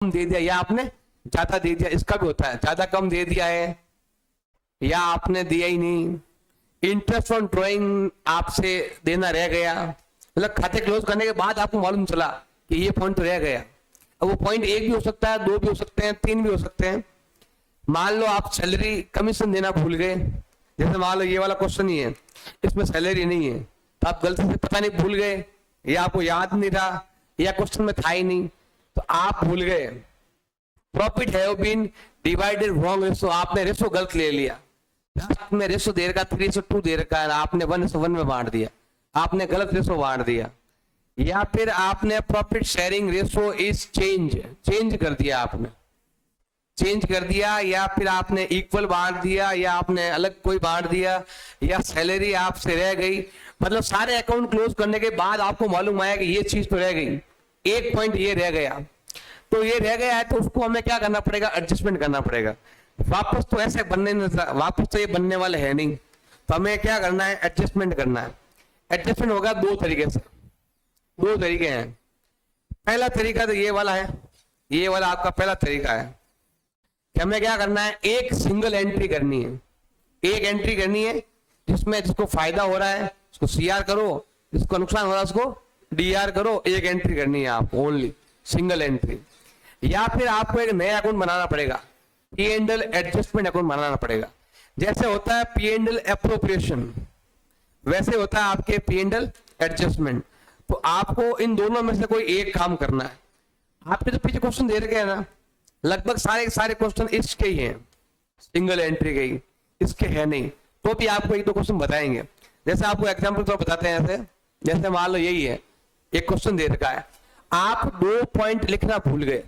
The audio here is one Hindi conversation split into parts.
कम दे दिया या आपने ज्यादा दे दिया, इसका भी होता है, ज्यादा कम दे दिया है या आपने दिया ही नहीं। इंटरेस्ट ऑन ड्राइंग आपसे देना रह गया, मतलब खाते क्लोज करने के बाद आपको मालूम चला कि ये पॉइंट तो रह गया। अब वो पॉइंट एक भी हो सकता है, दो भी हो सकते हैं, तीन भी हो सकते हैं। मान लो आप सैलरी कमीशन देना भूल गए, जैसे मान लो ये वाला क्वेश्चन ही है, इसमें सैलरी नहीं है, तो आप गलती से पता नहीं भूल गए या आपको याद नहीं रहा या क्वेश्चन में था ही नहीं, तो आप भूल गए। Profit have been divided wrong ratio, आपने रेशो गलत ले लिया, में रेशो दे रखा 3:2 दे रखा है, आपने 1:1 में बांट दिया, आपने गलत रेशो बांट दिया। या फिर आपने profit sharing ratio is change कर दिया, आपने चेंज कर दिया, या फिर आपने इक्वल बांट दिया या आपने अलग कोई बांट दिया, या सैलरी आपसे रह गई। मतलब सारे अकाउंट क्लोज करने के बाद आपको मालूम आया कि ये चीज तो रह गई, एक पॉइंट ये रह गया, तो ये रह गया है तो उसको हमें क्या करना पड़ेगा, एडजस्टमेंट करना पड़ेगा। वापस तो ऐसे बनने वापस तो ये बनने वाले है नहीं, तो हमें क्या करना है, एडजस्टमेंट करना है। एडजस्टमेंट होगा दो तरीके से, दो तरीके हैं। पहला तरीका तो ये वाला है, ये वाला आपका पहला तरीका है कि हमें क्या करना है, एक सिंगल एंट्री करनी है, एक एंट्री करनी है जिसमें जिसको फायदा हो रहा है उसको सीआर करो, जिसको नुकसान हो रहा है उसको डीआर करो, एक एंट्री करनी है आपको, ओनली सिंगल एंट्री। या फिर आपको एक नया अकाउंट बनाना पड़ेगा, P&L एडजस्टमेंट अकाउंट बनाना पड़ेगा। जैसे होता है P&L एप्रोप्रिएशन, वैसे होता है आपके P&L एडजस्टमेंट। तो आपको इन दोनों में से कोई एक काम करना है। आपके जो पीछे क्वेश्चन दे रखे हैं ना, लगभग सारे क्वेश्चन इसके ही हैं, सिंगल एंट्री के ही, इसके है नहीं, तो भी आपको एक दो क्वेश्चन बताएंगे। जैसे आपको एग्जाम्पल तो बताते हैं, ऐसे जैसे मान लो यही है, एक क्वेश्चन दे रखा है, आप 2 पॉइंट लिखना भूल गए,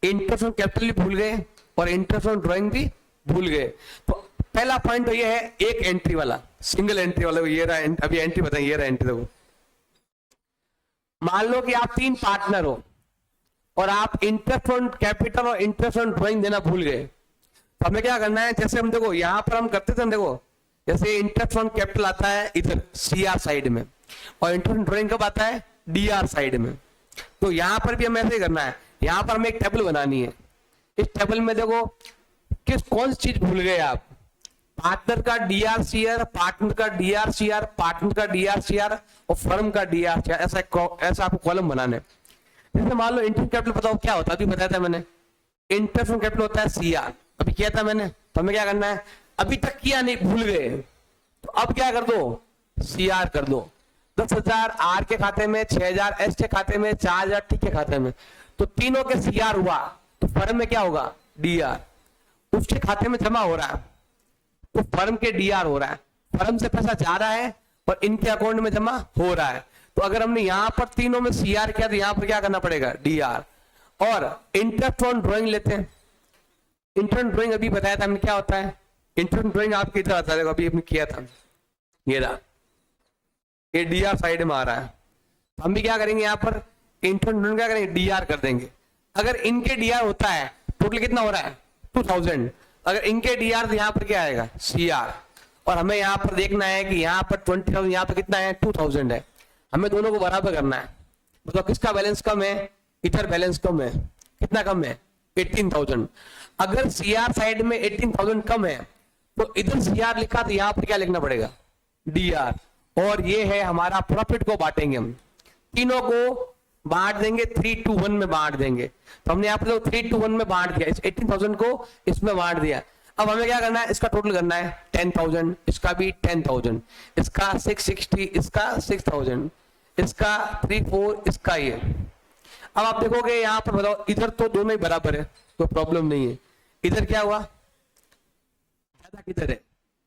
इंटरेस्ट ऑन कैपिटल भी भूल गए और इंटरेस्ट ऑन ड्राइंग भी भूल गए। तो पहला पॉइंट तो ये है एक एंट्री वाला, सिंगल एंट्री वाला, ये रहा, अभी एंट्री बताइए, ये रहा एंट्री। देखो मान लो कि आप 3 पार्टनर हो और आप इंटरेस्ट ऑन कैपिटल और इंटरेस्ट ऑन ड्राइंग देना भूल गए, तो हमें क्या करना है, जैसे हम देखो यहां पर हम करते थे, देखो जैसे इंटरेस्ट ऑन कैपिटल आता है इधर सीआर साइड में और इंटरेस्ट ऑन ड्राइंग कब आता है, डीआर साइड में। तो यहां पर भी हमें ऐसे ही करना है, यहां पर हमें एक टेबल बनानी है। इस टेबल में देखो कौन सी चीज भूल गए आप, पार्टनर का डीआर सीआर, पार्टनर का डीआर सीआर, पार्टनर का डीआर सीआर और फर्म का डीआर सीआर, ऐसा आपको कॉलम बनाने। जैसे मान लो इंटरेस्ट कैपिटल बताओ क्या होता है, अभी बताया था मैंने, इंटरेस्ट ऑन कैपिटल होता है सीआर, अभी किया था मैंने। तो हमें क्या करना है, अभी तक किया नहीं, भूल गए, तो अब क्या कर दो, सीआर कर दो। 10,000 आर के खाते में, 6,000 एस के खाते में, 4,000 टी के खाते में, तो तीनों के सीआर हुआ, तो फर्म में क्या होगा, डीआर। उसके खाते में जमा हो रहा है तो फर्म के डीआर हो रहा है, फर्म से पैसा जा रहा है और इनके अकाउंट में जमा हो रहा है। तो अगर हमने यहां पर तीनों में सीआर किया तो यहां पर क्या करना पड़ेगा, डीआर। और इंटरेस्ट ऑन ड्राइंग लेते हैं, इंटरेस्ट ड्राइंग अभी बताया था हमने क्या होता है, इंटरेस्ट ड्राइंग आपके इधर आता है, अभी हमने किया था, ये रहा, ये डीआर साइड में आ रहा है। तो हम भी क्या करेंगे, यहाँ पर इंटरेस्ट ड्राइंग क्या करेंगे, डीआर कर देंगे। अगर इनके डीआर होता है, टोटल कितना हो रहा है, 2000, अगर इनके डीआर तो यहाँ पर क्या आएगा, सीआर। और हमें यहाँ पर देखना है कि यहाँ पर 20,000, यहाँ पर कितना है, 2000 है, हमें दोनों को बराबर करना है। मतलब किसका बैलेंस कम है, इधर बैलेंस कम है, कितना कम है, 18,000। अगर सीआर साइड में 18,000 कम है तो इधर सीआर लिखा तो यहाँ पर क्या लिखना पड़ेगा, डीआर। और ये है हमारा प्रॉफिट को बांटेंगे, हम तीनों को बांट देंगे, 3:1 में बांट देंगे। तो हमने यहाँ पर 3:1 में बांट दिया, इस 18,000 को इसमें बांट दिया। अब हमें क्या करना है, इसका टोटल करना है 10,000, इसका भी 10,000, इसका 660, इसका 6,000, इसका 34, इसका ये। अब आप देखोगे यहाँ पर बताओ, इधर तो दोनों ही बराबर है तो प्रॉब्लम नहीं है। इधर क्या हुआ, ज्यादा किधर है,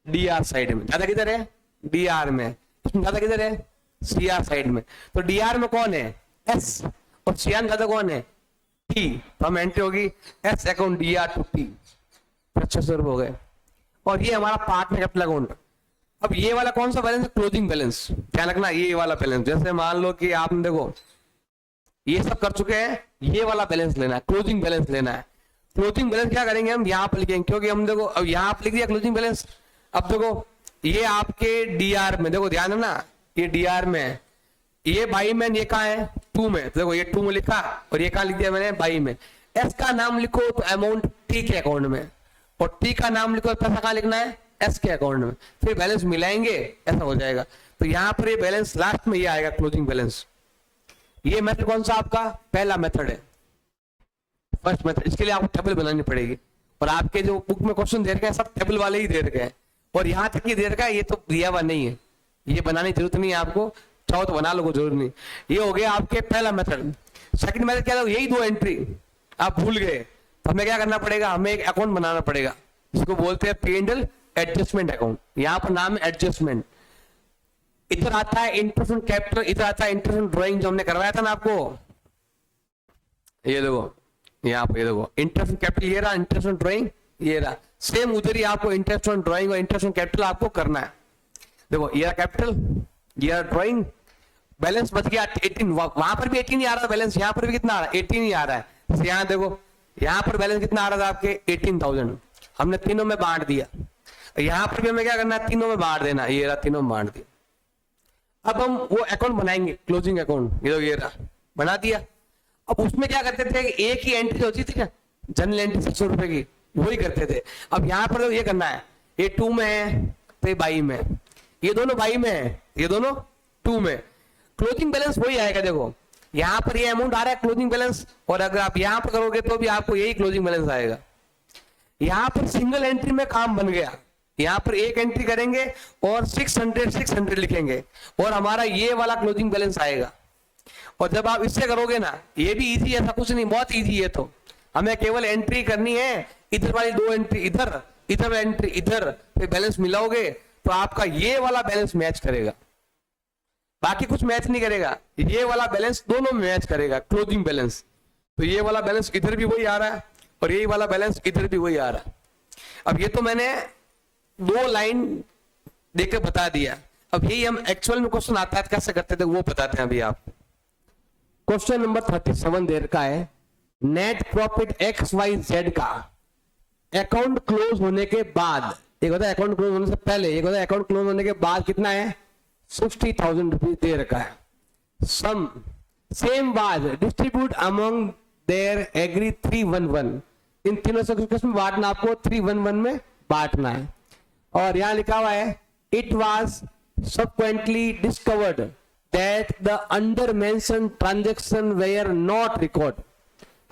डीआर साइड में, ज्यादा किधर है, डीआर में, इसमें ज्यादा किधर है, सीआर साइड में। तो डीआर में कौन है, एस, और सीआर में ज्यादा कौन है, टी। तो हम एंट्री होगी S account DR to T, 600 रुपए हो गए। और ये हमारा पार्टनर कैपिटल अकाउंट। अब ये वाला कौन सा बैलेंस है, क्लोजिंग बैलेंस, ध्यान रखना ये वाला बैलेंस। जैसे मान लो कि आपने देखो ये सब कर चुके हैं, ये वाला बैलेंस लेना है, क्लोजिंग बैलेंस लेना है। क्लोजिंग बैलेंस क्या करेंगे, हम यहाँ पर लिखेंगे, क्योंकि हम देखो अब यहाँ पर लिख दिया क्लोजिंग बैलेंस। अब देखो ये आपके डीआर में, देखो ध्यान है ना, ये डीआर में है, ये बाई में, ये कहाँ है, 2 में। तो देखो ये 2 में लिखा और ये कहाँ लिख दिया मैंने, बाई में। एस का नाम लिखो तो अमाउंट टी के अकाउंट में, और टी का नाम लिखो तो पैसा कहाँ लिखना है, एस के अकाउंट में, फिर बैलेंस मिलाएंगे, ऐसा हो जाएगा। तो यहां पर ये बैलेंस लास्ट में ये आएगा क्लोजिंग बैलेंस। ये मेथड कौन सा आपका पहला मेथड है, फर्स्ट मेथड। इसके लिए आपको टेबल बनानी पड़ेगी, और आपके जो बुक में क्वेश्चन दे रखे हैं सब टेबल वाले ही दे रखे हैं, और यहां तक ये दे रखा है, ये तो दिया हुआ नहीं है, ये बनाने की जरूरत नहीं है आपको, चाहो तो बना लो, कोई जरूरत नहीं। ये हो गया आपके पहला मेथड। सेकंड मेथड क्या था, यही 2 एंट्री आप भूल गए, तो हमें क्या करना पड़ेगा, हमें एक अकाउंट बनाना पड़ेगा जिसको बोलते हैं P&L एडजस्टमेंट अकाउंट। यहां पर नाम है एडजस्टमेंट। इधर आता है इंटरेस्ट ऑन कैपिटल, इधर आता है इंटरेस्ट ऑन ड्राइंग, जो हमने करवाया था ना आपको, ये देखो यहाँ पे, ये देखो इंटरेस्ट ऑन कैपिटल ये रहा, इंटरेस्ट ऑन ड्राइंग ये रहा, सेम उधर ही आपको इंटरेस्ट ऑन ड्राइंग और इंटरेस्ट ऑन कैपिटल आपको करना है। देखो ये कैपिटल, ये ड्राइंग, बैलेंस बच गया 18, वहां पर भी 18 ही आ रहा था बैलेंस, यहाँ पर भी कितना आ रहा है 18 ही आ रहा है। यहाँ देखो यहाँ पर बैलेंस कितना आ रहा था आपके 18,000, हमने तीनों में बांट दिया। यहाँ पर भी हमें क्या करना है, तीनों में बांट देना, ये रहा तीनों में बांट दिया। अब हम वो अकाउंट बनाएंगे क्लोजिंग अकाउंट, ये रहा बना दिया। अब उसमें क्या करते थे, एक ही एंट्री होती थी क्या, जनरल एंट्री 600 रुपए की, वही करते थे। अब यहाँ पर ये करना है, ये 2 में है तो ये 22 में, ये दोनों 22 में है, ये दोनों 2 में, क्लोजिंग बैलेंस वही आएगा। देखो यहाँ पर ये अमाउंट आ रहा है क्लोजिंग बैलेंस, और अगर आप यहाँ पर करोगे तो भी आपको यही क्लोजिंग बैलेंस आएगा। यहाँ पर सिंगल एंट्री में काम बन गया, यहाँ पर एक एंट्री करेंगे और 600 लिखेंगे, और हमारा ये वाला क्लोजिंग बैलेंस आएगा। और जब आप इससे करोगे ना, ये भी इजी है, ऐसा कुछ नहीं, बहुत इजी है। तो हमें केवल एंट्री करनी है, इधर वाली 2 एंट्री इधर, इधर एंट्री इधर, फिर बैलेंस मिलाओगे तो आपका ये वाला बैलेंस मैच करेगा, बाकी कुछ मैच नहीं करेगा, ये वाला बैलेंस दोनों में मैच करेगा क्लोजिंग बैलेंस। तो ये वाला बैलेंस इधर भी वही आ रहा है, और यही वाला बैलेंस इधर भी वही आ रहा है। अब ये तो मैंने 2 लाइन देकर बता दिया, अब यही हम एक्चुअल में क्वेश्चन आता है कैसे करते थे वो बताते हैं अभी आप। क्वेश्चन नंबर 37 दे रखा है, नेट प्रॉफिट XYZ का अकाउंट क्लोज होने के बाद, एक होता है अकाउंट क्लोज होने से पहले, एक होता है अकाउंट क्लोज होने के बाद कितना है, 60,000 रुपीज दे रखा है। Sum same was distributed among their एग्री 311, इन तीनों से किसमें बांटना, आपको 311 में बांटना है। और यहां लिखा हुआ है, it was subsequently discovered that the under mention transaction were not record.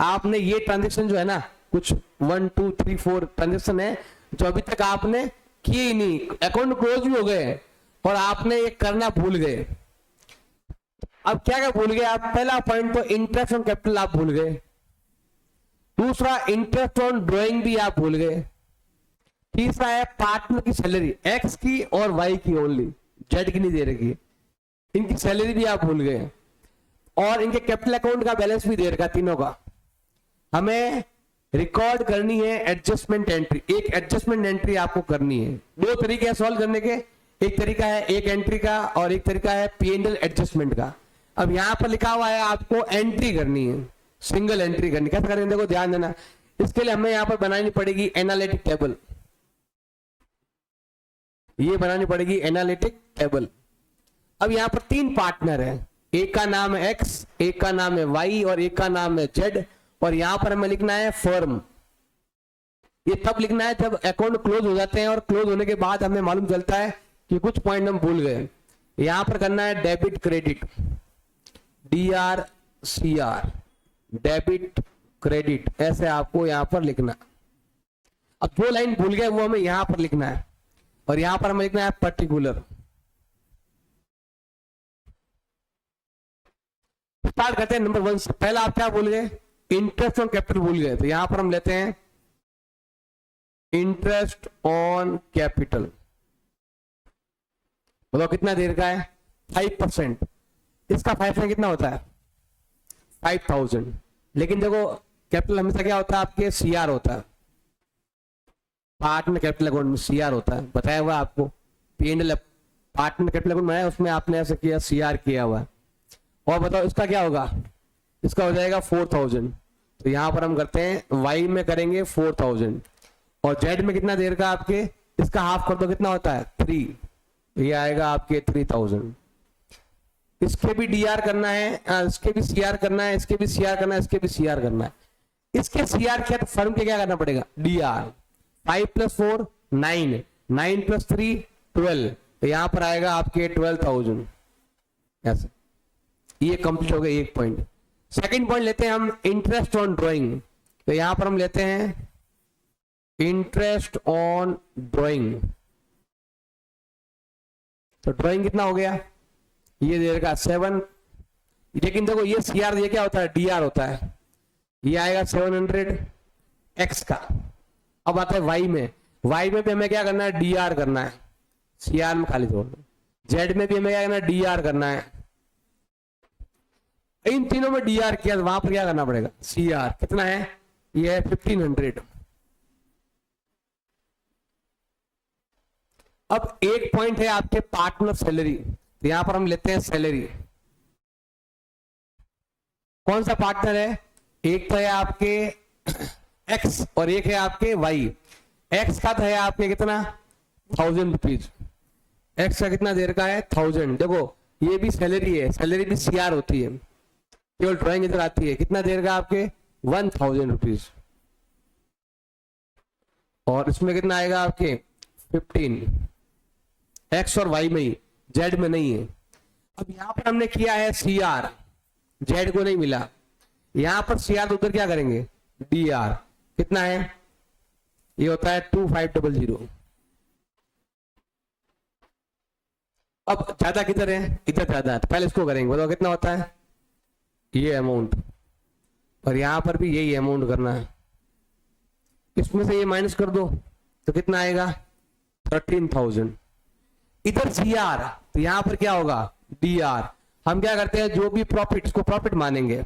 आपने ये ट्रांजेक्शन जो है ना, कुछ 1 2 3 4 ट्रांजेक्शन है जो अभी तक आपने किए ही नहीं, अकाउंट क्लोज भी हो गए और आपने ये करना भूल गए। अब क्या क्या भूल गए आप, पहला पॉइंट तो इंटरेस्ट ऑन कैपिटल आप भूल गए, दूसरा इंटरेस्ट ऑन ड्राइंग भी आप भूल गए, तीसरा है पार्टनर की सैलरी, एक्स की और वाई की ओनली, जेड की नहीं दे रखी, इनकी सैलरी भी आप भूल गए, और इनके कैपिटल अकाउंट का बैलेंस भी दे रखा तीनों का। हमें रिकॉर्ड करनी है एडजस्टमेंट एंट्री, एक एडजस्टमेंट एंट्री आपको करनी है। 2 तरीके हैं सॉल्व करने के, एक तरीका है एक एंट्री का और एक तरीका है P&L एडजस्टमेंट का। अब यहां पर लिखा हुआ है आपको एंट्री करनी है, सिंगल एंट्री करनी, कैसे करेंगे देखो ध्यान देना। इसके लिए हमें यहां पर बनानी पड़ेगी एनालिटिक टेबल, ये बनानी पड़ेगी एनालिटिक टेबल। अब यहां पर 3 पार्टनर है, एक का नाम है एक्स, एक का नाम है वाई और एक का नाम है जेड, और यहां पर हमें लिखना है फर्म। ये तब लिखना है जब अकाउंट क्लोज हो जाते हैं, और क्लोज होने के बाद हमें मालूम चलता है कि कुछ पॉइंट हम भूल गए। यहां पर करना है debit credit, DRCR, debit credit, ऐसे आपको यहां पर लिखना। अब जो लाइन भूल गए वो हमें यहां पर लिखना है, और यहां पर हमें लिखना है पर्टिकुलर। स्टार्ट करते हैं नंबर 1 से। पहला आप क्या भूल गए, इंटरेस्ट ऑन कैपिटल भूल गए, तो यहां पर हम लेते हैं इंटरेस्ट ऑन कैपिटल। बताओ कितना देर का है, 5%। इसका 5% कितना होता है, 5,000। लेकिन देखो कैपिटल हमेशा क्या होता है आपके, CR होता है, पार्टनर कैपिटल अकाउंट में CR होता है, बताया हुआ आपको। P&L पार्टनर कैपिटल अकाउंट में है, उसमें आपने ऐसे किया, CR किया हुआ है। और बताओ इसका क्या होगा, इसका हो जाएगा 4,000। तो यहां पर हम करते हैं वाई में करेंगे 4,000, और जेड में कितना देर का आपके, इसका हाफ कर दो कितना होता है 3, ये आएगा आपके 3,000। इसके भी DR करना है, इसके भी CR करना है, इसके भी CR करना है, इसके भी CR करना है। इसके सीआर क्या, तो फर्म के क्या करना पड़ेगा, डीआर। 5 + 4 9, 9 + 3 12, तो यहां पर आएगा आपके 12,000 ऐसे। ये कंप्लीट हो गया एक पॉइंट। सेकंड पॉइंट लेते हैं हम इंटरेस्ट ऑन ड्राइंग। तो यहां पर हम लेते हैं इंटरेस्ट ऑन ड्राइंग। तो ड्राइंग कितना हो गया, ये देगा 7, लेकिन देखो ये सीआर ये क्या होता है, डीआर होता है। ये आएगा 700 एक्स का। अब आता है वाई में, वाई में भी हमें क्या करना है, डीआर करना है। सीआर में खाली छोड़ दो। जेड में भी हमें क्या करना है, डीआर करना है। इन तीनों में डीआर किया, वहां पर क्या करना पड़ेगा, सीआर कितना है, ये है 1500। अब एक पॉइंट है आपके पार्टनर सैलरी, तो यहां पर हम लेते हैं सैलरी। कौन सा पार्टनर है, एक तो है आपके एक्स और एक है आपके वाई। एक्स का तो है आपके कितना 1000 रुपीज, एक्स का कितना देर का है 1000। देखो ये भी सैलरी है, सैलरी भी सीआर होती है, केवल ड्राइंग इधर आती है। कितना देर का आपके 1000 रुपीज, और इसमें कितना आएगा आपके 15, एक्स और वाई में ही, जेड में नहीं है। अब यहां पर हमने किया है सीआर, जेड को नहीं मिला, यहां पर सीआर तो उधर क्या करेंगे, डीआर। कितना है, ये होता है 2500। अब ज्यादा किधर है, इधर ज्यादा है, तो पहले इसको करेंगे, बताओ कितना होता है, ये अमाउंट, और यहां पर भी यही अमाउंट करना है। इसमें से ये माइनस कर दो तो कितना आएगा 13,000। इधर सीआर, तो यहां पर क्या होगा, डीआर। हम क्या करते हैं, जो भी प्रॉफिट, इसको प्रॉफिट मानेंगे,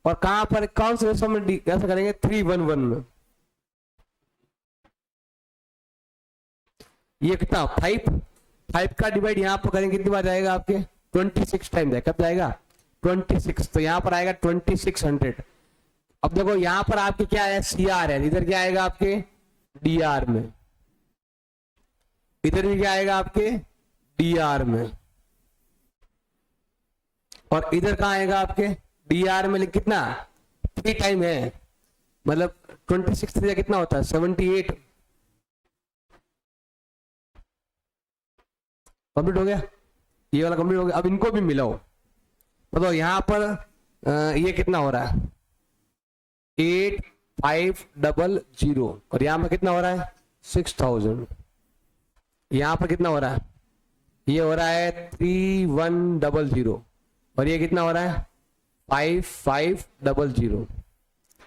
और कहां पर कौन से रेशो में कैसे करेंगे, 3:1 में। ये कितना 5 का डिवाइड यहां पर करेंगे, कितनी बार जाएगा आपके 26 टाइम जाएगा। कब जाएगा 26, तो यहां पर आएगा 2600। अब देखो यहां पर आपके क्या है, सीआर है, इधर क्या आएगा आपके डीआर में, इधर भी क्या आएगा आपके डीआर में, और इधर कहां आएगा आपके डीआर में। कितना 3 टाइम है, मतलब 26 से कितना होता है 78। कंप्लीट हो गया, ये वाला कंप्लीट हो गया। अब इनको भी मिलाओ, बताओ यहां पर ये कितना हो रहा है 8500, और यहां पर कितना हो रहा है 6000। यहां पर कितना हो रहा है, ये हो रहा है 3100, और ये कितना हो रहा है 5500।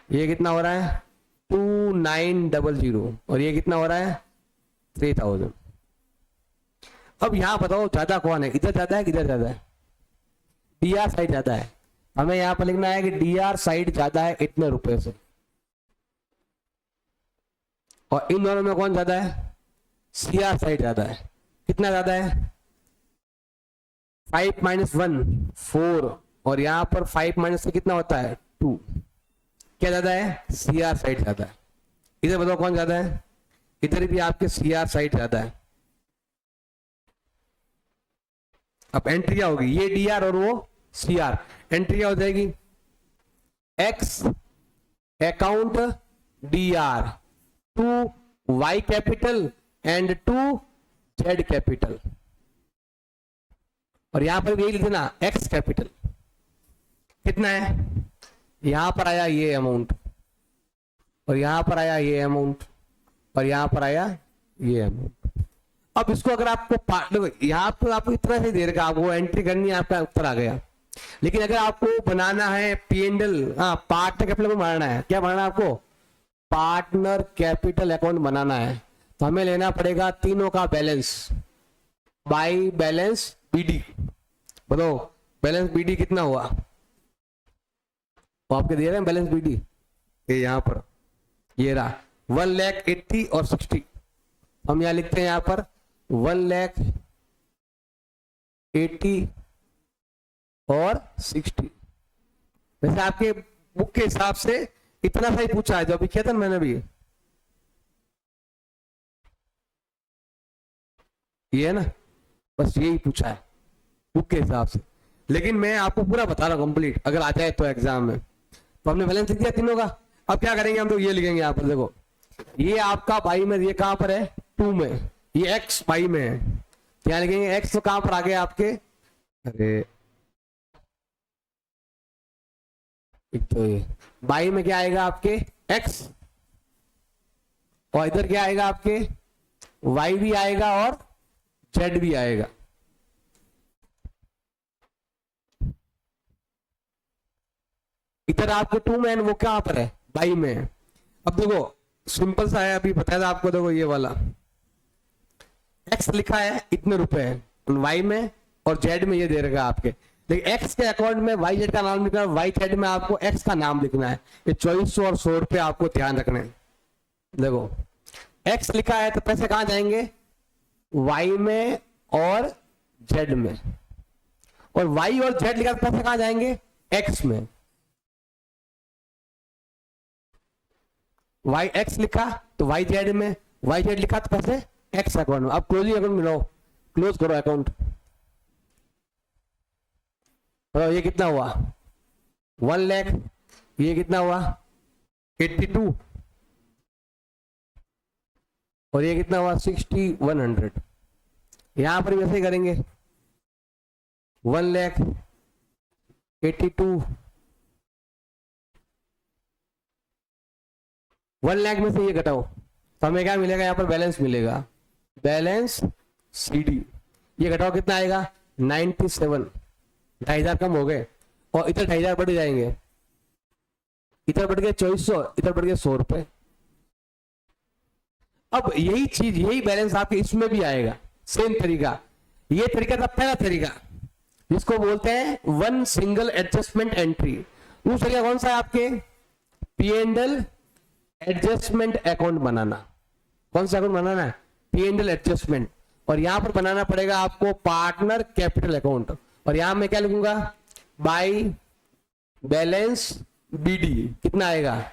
ये कितना हो रहा है 2900, और ये कितना हो रहा है 3000। अब यहां बताओ ज्यादा कौन है, इधर ज्यादा है किधर ज्यादा है, डीआर साइड ज्यादा है। हमें यहां पर लिखना है कि डीआर साइड ज्यादा है इतने रुपए से, और इन दोनों में कौन ज्यादा है, सीआर साइड ज्यादा है। कितना ज्यादा है 5 - 1 4, और यहां पर 5 - से कितना होता है 2। क्या ज्यादा है, सीआर साइड ज्यादा है। इधर बताओ कौन ज्यादा है, इधर भी आपके सीआर साइड ज्यादा है। अब एंट्री क्या होगी, ये डीआर और वो सीआर, एंट्री क्या हो जाएगी, X account DR to Y capital and to Z capital, और यहां पर भी यही लिख देना एक्स कैपिटल। कितना है, यहां पर आया ये अमाउंट, और यहां पर आया ये अमाउंट, और यहां पर आया ये अमाउंट। अब इसको अगर आपको यहां पर आपको इतना ही दे रखा, आपको एंट्री करनी है, आपका उत्तर आ गया। लेकिन अगर आपको बनाना है P&L, हाँ पार्टनर कैपिटल को बनाना है, क्या बनाना है आपको, पार्टनर कैपिटल अकाउंट बनाना है, तो हमें लेना पड़ेगा तीनों का बैलेंस बाई बैलेंस बीडी। बताओ बैलेंस बीडी कितना हुआ, वो आपके दे रहे हैं बैलेंस बीडी, ये यहां पर ये रहा 1,80,000 और 60। हम यहां लिखते हैं यहां पर 1,80,000 और 60। वैसे आपके बुक के हिसाब से इतना सही पूछा है, जो अभी किया था मैंने भी, ये है ना, बस यही पूछा है बुक के हिसाब से। लेकिन मैं आपको पूरा बता रहा हूं कंप्लीट, अगर आ जाए तो एग्जाम में। तो हमने बैलेंस लिख दिया तीनों का। अब क्या करेंगे हम, तो ये लिखेंगे यहाँ पर, देखो ये आपका बाई में, ये कहां पर है 2 में, ये x बाई में है, क्या लिखेंगे x तो कहां पर आ गया आपके, अरे एक तो ये बाई में क्या आएगा आपके x, और इधर क्या आएगा आपके y भी आएगा और z भी आएगा। इधर आपके 2 में, वो कहां पर है बाई में है। अब देखो सिंपल सा है, अभी बताया था आपको, देखो ये वाला x लिखा है इतने रुपए है y में, और z में ये दे रखा है आपके, लेकिन x के अकाउंट में y z का नाम लिखना है, y z में आपको x का नाम लिखना है। ये 2400 और 100 रुपए आपको ध्यान रखना है। देखो x लिखा है तो पैसे कहां जाएंगे, y में और z में, और y और z लिखा तो पैसे कहां जाएंगे x में। y x लिखा तो y z में, y z लिखा तो पैसे x अकाउंट में। अब क्लोजिंग अकाउंट मिलाओ, क्लोज करो अकाउंट। तो ये कितना हुआ 1 लाख, ये कितना हुआ 82, और ये कितना हुआ 6100। यहां पर भी ऐसे ही करेंगे 1 लाख 82, 1 लाख में से ये घटाओ तो हमें क्या मिलेगा, यहाँ पर बैलेंस मिलेगा, बैलेंस CD। ये घटाओ कितना आएगा 97, 2500 कम हो गए, और इधर 2500 बढ़ जाएंगे, इधर बढ़ गए 2400, इधर बढ़ गए 100 रुपए। अब यही चीज, यही बैलेंस आपके इसमें भी आएगा, सेम तरीका। ये तरीका था पहला तरीका, जिसको बोलते हैं वन सिंगल एडजस्टमेंट एंट्री। दूसरा तरीका कौन सा है आपके, P&L एडजस्टमेंट अकाउंट बनाना। कौन सा अकाउंट बनाना है, P&L एडजस्टमेंट, और यहां पर बनाना पड़ेगा आपको पार्टनर कैपिटल अकाउंट, और यहां मैं क्या लिखूंगा बाई बैलेंस BD। कितना आएगा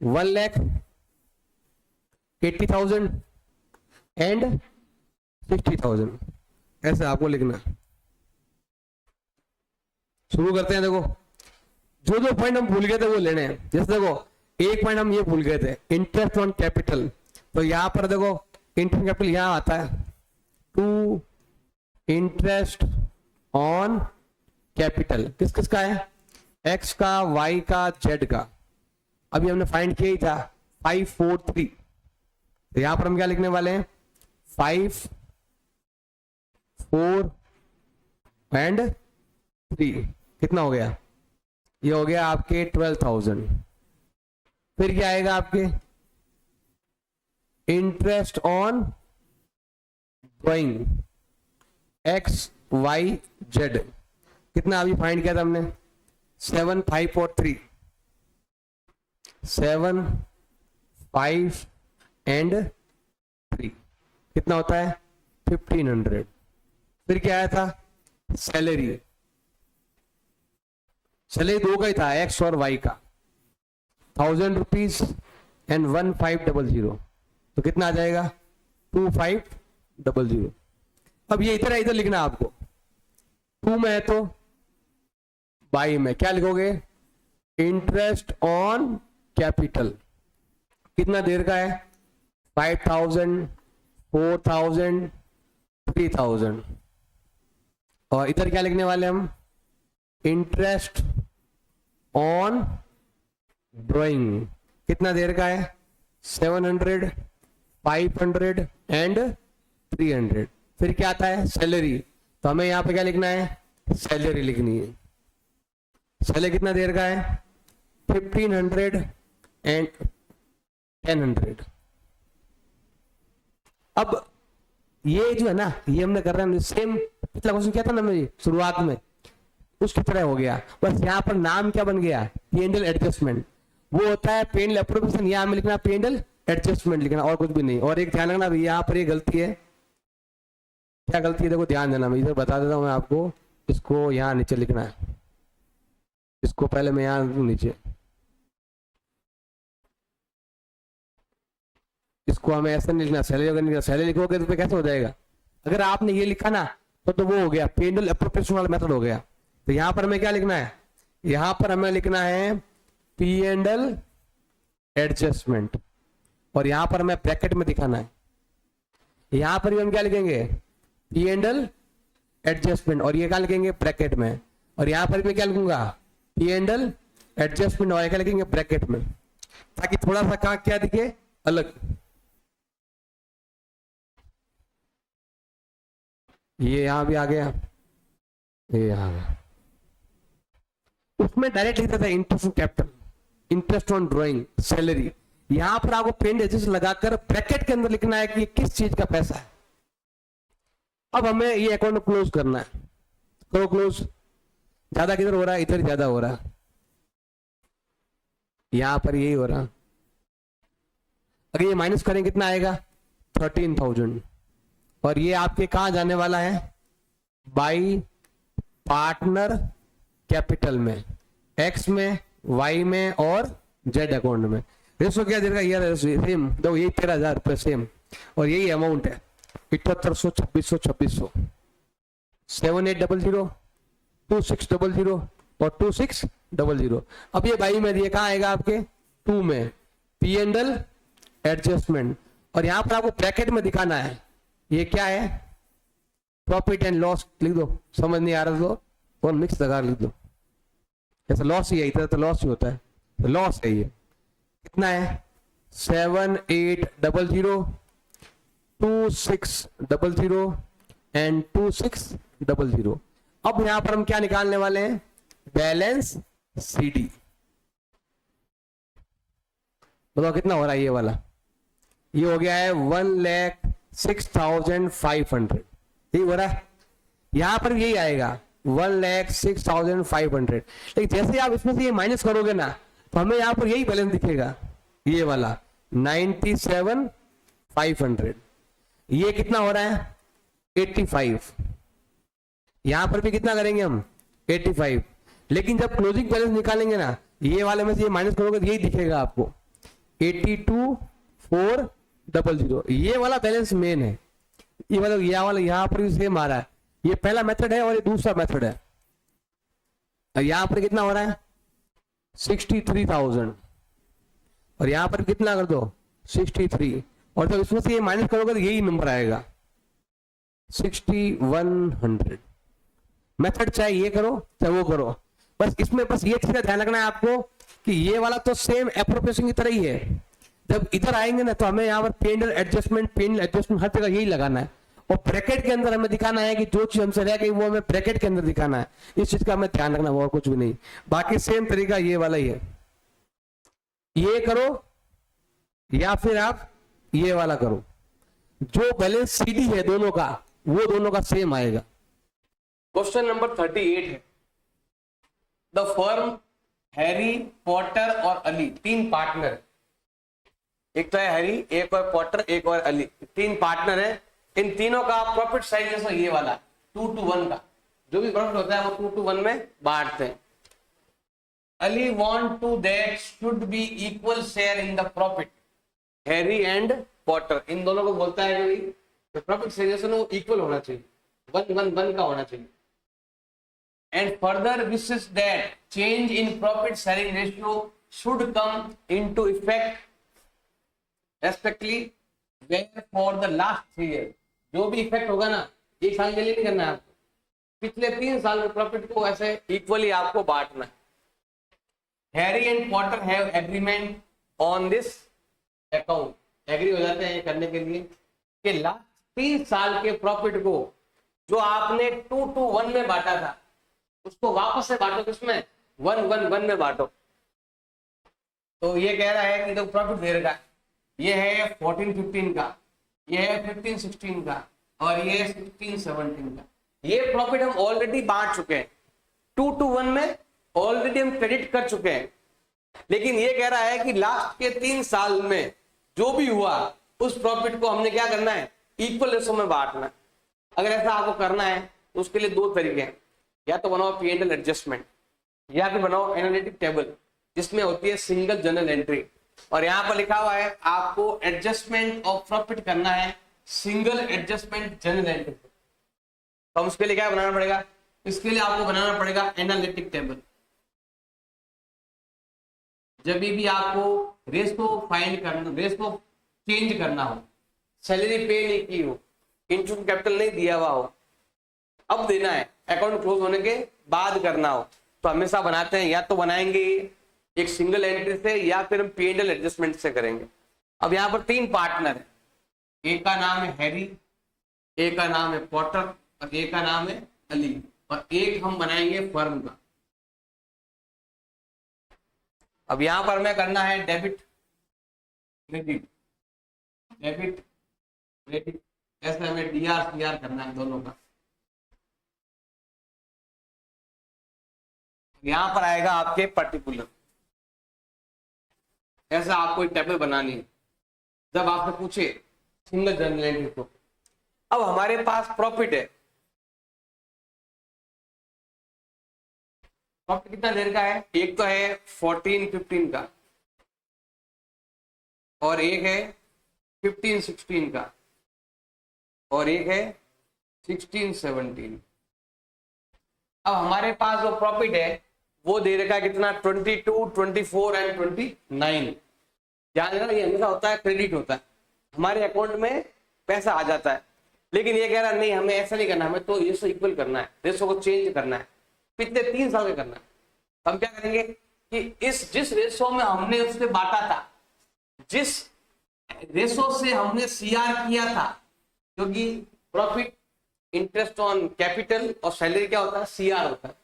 1,80,000 एंड 60,000, ऐसा आपको लिखना। शुरू करते हैं। देखो जो जो पॉइंट हम भूल गए थे वो लेने हैं। जैसे देखो एक पॉइंट हम ये भूल गए थे, इंटरेस्ट ऑन कैपिटल। तो यहां पर देखो इंटरेस्ट कैपिटल यहां आता है टू इंटरेस्ट ऑन कैपिटल, किस किस का है, x का, y का, z का। अभी हमने फाइंड किया ही था 543, तो यहां पर हम क्या लिखने वाले हैं 5, 4 एंड 3। कितना हो गया, ये हो गया आपके 12,000। फिर क्या आएगा आपके interest on drawing x, y, z। कितना अभी फाइंड किया था हमने 7, 5 और 3, 7, 5 एंड 3। कितना होता है 1500। फिर क्या आया था सैलरी, सैलरी दो का ही था, x और y का, 1000 रुपीज एंड 1500। तो कितना आ जाएगा 2500। अब ये इधर लिखना आपको, 2 में है तो बाई में क्या लिखोगे इंटरेस्ट ऑन कैपिटल। कितना देर का है 5,000, 4,000, 3,000। और इधर क्या लिखने वाले हम इंटरेस्ट ऑन ड्राइंग। कितना देर का है 700, 500 एंड 300। फिर क्या आता है सैलरी, तो हमें यहां पे क्या लिखना है सैलरी लिखनी है। सैलरी कितना देर का है 1500 एंड 1000। अब ये जो है ना, ये हमने कर रहे हैं सेम पिछला क्वेश्चन क्या था ना मेरी शुरुआत में, उसकी तरह हो गया। बस यहाँ पर नाम क्या बन गया P&L एडजस्टमेंट। वो होता है P&L अप्रोप्रिएशन, यहाँ में लिखना P&L एडजस्टमेंट लिखना, और कुछ भी नहीं। और एक ध्यान रखना यहाँ पर ये गलती है, क्या गलती है देखो ध्यान देना, मैं इधर बता देता हूँ मैं आपको। इसको यहाँ नीचे लिखना है, इसको पहले मैं यहाँ नीचे, इसको हमें ऐसा नहीं लिखना, सैलरी अगर नहीं, सैलरी लिखोगे तो कैसे हो जाएगा। अगर आपने ये लिखा ना तो वो हो गया P&L अप्रोप्रिएशन वाला मेथड हो गया। तो यहाँ पर हमें क्या लिखना है, यहाँ पर हमें लिखना है P&L एडजस्टमेंट, और यहां पर हमें ब्रैकेट में दिखाना है। यहां पर भी हम क्या लिखेंगे, पी एंड एल एडजस्टमेंट, और ये क्या लिखेंगे ब्रैकेट में, और यहां पर मैं क्या लिखूंगा, पी एंड एल एडजस्टमेंट, और क्या लिखेंगे ब्रैकेट में, ताकि थोड़ा सा कहां क्या दिखे अलग। ये यहां भी आ गया, ये यहां आ गया। उसमें डायरेक्ट लिखता था interest on capital, interest on drawing, salary. यहां पर आपको पेन एडजस्ट लगाकर ब्रैकेट के अंदर लिखना है कि ये किस चीज का पैसा है। अब हमें ये अकाउंट क्लोज करना है, करो क्लोज। ज्यादा किधर हो रहा है, इधर ज्यादा हो रहा है, यहां पर यही हो रहा। अगर ये माइनस करें कितना आएगा, 13,000, और ये आपके कहां जाने वाला है, बाई पार्टनर कैपिटल में, एक्स में, वाई में और जेड अकाउंट में। रेशो क्या देगा, ये सेम दो, यही 13,000 रुपये सेम, और यही अमाउंट है 7800, 2600, 2600, 7800, 2600 और 2600। अब ये बाई में दिए, कहाँ आएगा आपके 2 में, पी एंड एल एडजस्टमेंट, और यहां पर आपको ब्रैकेट में दिखाना है ये क्या है, प्रॉफिट एंड लॉस लिख दो। समझ नहीं आ रहा तो और मिक्स लगा लिख दो, ऐसा लॉस ही है, इतना तो लॉस ही होता है, तो लॉस है ये। कितना है, 7800, 2600 एंड 2600। अब यहां पर हम क्या निकालने वाले हैं, बैलेंस सीडी। बताओ कितना हो रहा है ये वाला, ये हो गया है 1,06,500, यही हो रहा है। यहां पर यही आएगा 1,06,500, लेकिन जैसे आप इसमें से ये माइनस करोगे ना, तो हमें यहां पर यही बैलेंस दिखेगा, ये वाला 97,500। ये कितना हो रहा है 85, यहां पर भी कितना करेंगे हम 85, लेकिन जब क्लोजिंग बैलेंस निकालेंगे ना, ये वाले में से ये माइनस करोगे तो यही दिखेगा आपको 82,400। ये वाला बैलेंस मेन है, ये मतलब यह वाला यहां पर भी सेम आ रहा है, ये पहला मेथड है और ये दूसरा मेथड है। यहां पर कितना हो रहा है 63,000, और यहां पर कितना कर दो 63, और जब इसमें से ये माइनस करोगे तो यही नंबर आएगा 6100। मेथड चाहे ये करो चाहे वो करो, बस इसमें बस ये चीज का ध्यान रखना है आपको कि ये वाला तो सेम एप्रोप्रिएशन की तरह ही है। जब इधर आएंगे ना तो हमें यहाँ पर पेंडल एडजस्टमेंट हर जगह यही लगाना है, और ब्रैकेट के अंदर हमें दिखाना है कि जो चीज हमसे रह गई वो हमें ब्रैकेट के अंदर दिखाना है। इस चीज का हमें ध्यान रखना, और कुछ भी नहीं। बाकी सेम तरीका ये वाला ही है, ये करो या फिर आप ये वाला करो, जो बैलेंस सीडी है दोनों का वो दोनों का सेम आएगा। क्वेश्चन नंबर 38 है, द फर्म हैरी, पॉटर और अली, 3 पार्टनर, एक तो है हैरी, एक और पॉटर, एक और अली, 3 पार्टनर है। इन तीनों का प्रॉफिट साइज ये वाला 2:1 का, जो भी प्रॉफिट होता है वो 2:1 में बांटते हैं। Ali want to that should be equal share in the profit, Harry and Potter, इन दोनों को बोलता है कि प्रॉफिट साइज वो इक्वल होना चाहिए, 1:1 का होना चाहिए। And further wishes that change in profit sharing ratio should come into effect respectively where for the last 3 year. जो भी इफेक्ट होगा ना, एक साल के लिए नहीं करना है आपको, पिछले 3 साल के प्रॉफिट को ऐसे इक्वली आपको बांटना है। Harry and Potter have agreement on this account, agree हो जाते हैं करने के लिए कि लास्ट 3 साल के प्रॉफिट को जो आपने 2:1 में बांटा था उसको वापस से बांटो, किसमें 1:1 में बांटो। तो ये कह रहा है कि जो प्रॉफिट दे रहा है ये है 14-15 का, ये है 15-16 का, और ये है 16-17 का। ये प्रॉफिट हम ऑलरेडी बांट चुके हैं, 2:1 में ऑलरेडी हम क्रेडिट कर चुके हैं। लेकिन ये कह रहा है कि लास्ट के 3 साल में जो भी हुआ उस प्रॉफिट को हमने क्या करना है, इक्वल रेशो में बांटना। अगर ऐसा आपको करना है तो उसके लिए 2 तरीके हैं, या तो बनाओ P&L एडजस्टमेंट, या फिर बनाओ एनालिटिक टेबल जिसमें होती है सिंगल जर्नल एंट्री, और यहां पर लिखा हुआ है आपको एडजस्टमेंट ऑफ प्रॉफिट करना है सिंगल एडजस्टमेंट जर्नल एंट्री। तो हम उसके लिए क्या बनाना पड़ेगा, इसके लिए आपको बनाना पड़ेगा एनालिटिक टेबल। जब भी आपको रेशो फाइंड करना, रेशो चेंज करना हो, सैलरी पे नहीं की हो, इंटरेस्ट कैपिटल नहीं दिया हुआ हो, अब देना है, अकाउंट क्लोज होने के बाद करना हो, तो हमेशा बनाते हैं, या तो बनाएंगे एक सिंगल एंट्री से या फिर हम P&L एडजस्टमेंट से करेंगे। अब यहाँ पर 3 पार्टनर है, एक का नाम है हैरी, एक का नाम है पॉटर और एक का नाम है अली, और एक हम बनाएंगे फर्म का। अब यहां पर हमें करना है डेबिट क्रेडिट, डेबिट क्रेडिट, ऐसे हमें DR CR करना है दोनों का। यहां पर आएगा आपके पर्टिकुलर, ऐसा आपको एक टेबल बनानी है जब आपसे पूछे सिंगल जर्नल एंट्री को। अब हमारे पास प्रॉफिट है, प्रॉफिट कितना देर का है, एक तो है 14-15 का और एक है 15-16 का और एक है 16-17। अब हमारे पास जो प्रॉफिट है वो दे रखा है कितना, 22, 24 एंड 29। ध्यान देना, ये हमेशा होता है क्रेडिट होता है, हमारे अकाउंट में पैसा आ जाता है, लेकिन ये कह रहा नहीं हमें ऐसा नहीं करना, हमें तो रेशो इक्वल करना है, रेशो को चेंज करना है, पिछले 3 साल में करना है। तो हम क्या करेंगे कि जिस रेशो में हमने उससे बांटा था, जिस रेशो से हमने CR किया था, क्योंकि प्रॉफिट, इंटरेस्ट ऑन कैपिटल और सैलरी क्या होता है, CR होता है,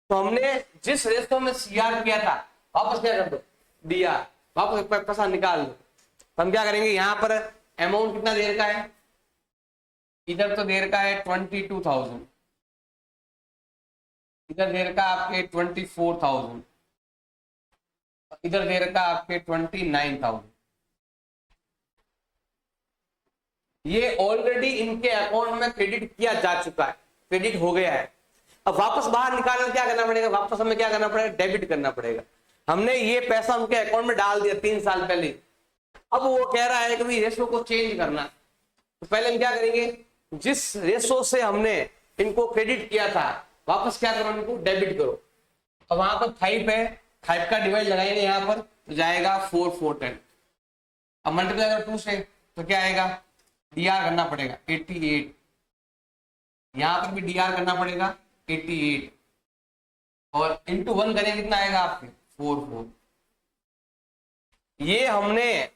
तो हमने जिस रेशो में CR किया था वापस क्या कर दो, DR, वापस पैसा निकाल दो। तो हम क्या करेंगे, यहां पर अमाउंट कितना देर का है, इधर तो देर का है 22,000, इधर देर का आपके 24,000, इधर देर का आपके 29,000। ये ऑलरेडी इनके अकाउंट में क्रेडिट किया जा चुका है, क्रेडिट हो गया है। अब वापस बाहर निकालना क्या करना पड़ेगा, वापस हमें क्या करना पड़ेगा, डेबिट करना पड़ेगा। हमने ये पैसा उनके अकाउंट में डाल दिया 3 साल पहले, अब वो कह रहा है कि भाई रेशो को चेंज करना, तो पहले हम क्या करेंगे, जिस रेशो से हमने इनको क्रेडिट किया था वापस क्या करो, इनको डेबिट करो। अब वहां पर 5 है, 5 का डिवाइड लगाएंगे यहाँ पर तो जाएगा 4, 4, 10। अब मल्टीप्लाई अगर 2 से तो क्या आएगा, DR करना पड़ेगा 88, यहां पर भी DR करना पड़ेगा 88, और इंटू 1 करेंगे कितना आएगा आपके 4, 4। ये हमने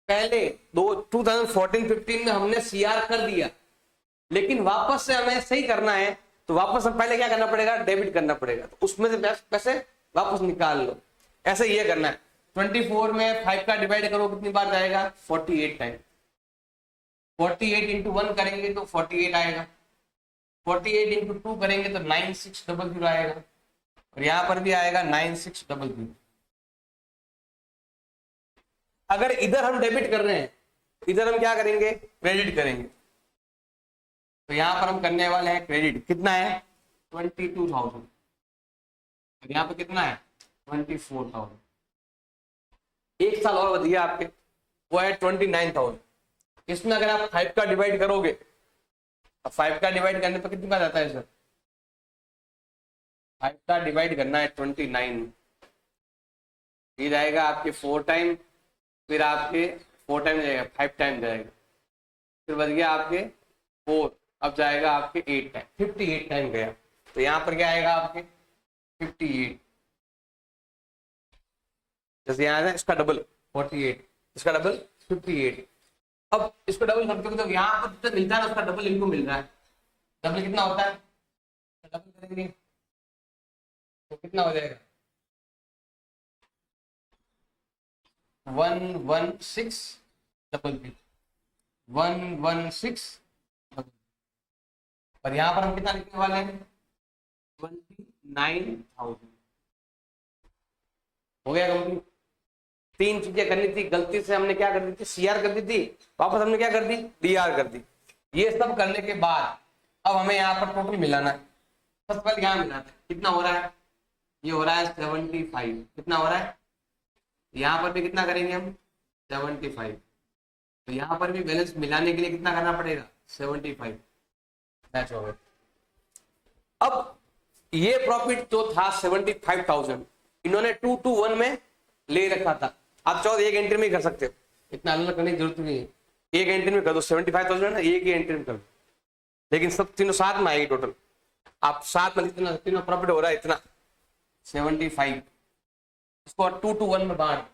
पहले 2014-15 में हमने CR कर दिया, लेकिन वापस से हमें सही करना है तो वापस हम पहले क्या करना पड़ेगा, डेबिट करना पड़ेगा, तो उसमें से पैसे वापस निकाल लो। ऐसे ये करना है, 24 में 5 का डिवाइड करो कितनी बार जाएगा, 48 टाइम, 48 इंटू 1 करेंगे तो 48 आएगा, 48 इंटू 2 करेंगे तो 9600 आएगा, और यहां पर भी आएगा 9600। अगर इधर हम डेबिट कर रहे हैं, इधर हम क्या करेंगे, क्रेडिट करेंगे, तो यहां पर हम करने वाले हैं क्रेडिट, कितना है 22,000, और यहां पर कितना है 24,000। एक साल और बच गया आपके, वो है 29,000। इसमें अगर आप 5 का डिवाइड करोगे, अब 5 का डिवाइड करने पर कितनी बार आता है सर, 5 का डिवाइड करना है 29, ये जाएगा आपके 4 टाइम, फिर आपके 4 टाइम जाएगा, 5 टाइम जाएगा, फिर बच गया आपके 4, अब जाएगा आपके 8 टाइम, 58 टाइम गया। तो यहां पर क्या आएगा आपके 58, जैसे यहां है इसका डबल 48, इसका डबल 58। अब इसको डबल करते तो यहाँ पर जितना मिलता है ना उसका डबल इनको मिल रहा है, डबल कितना होता है, डबल करेंगे तो कितना हो जाएगा 116 और यहाँ पर हम कितना लिखने वाले हैं 29,000। हो गया कंप्लीट। 3 चीजें करनी थी, गलती से हमने क्या कर दी थी, CR कर दी थी, वापस हमने क्या कर दी, DR कर दी। ये सब करने के बाद अब हमें यहाँ पर टोटल मिलाना है। सबसे पहले यहाँ मिलाते हैं, कितना हो रहा है, ये हो रहा है 75, कितना हो रहा है, यहाँ पर भी कितना करेंगे हम 75, तो यहाँ पर भी बैलेंस मिलाने के लिए कितना करना पड़ेगा 75 मैच हो गया। अब ये प्रॉफिट जो था 75,000 इन्होंने 2 to 1 में ले रखा था, आप चाहो एक एंट्री में कर सकते हो, इतना अलग करने की जरूरत नहीं है, एक एंट्री में कर दो 75,000 ना, एक ही एंट्री में कर दो, लेकिन सब तीनों साथ में आएगी टोटल। आप साथ में इतना तीनों प्रॉफिट हो रहा है इतना 75, इसको 2 to 1 में बांट,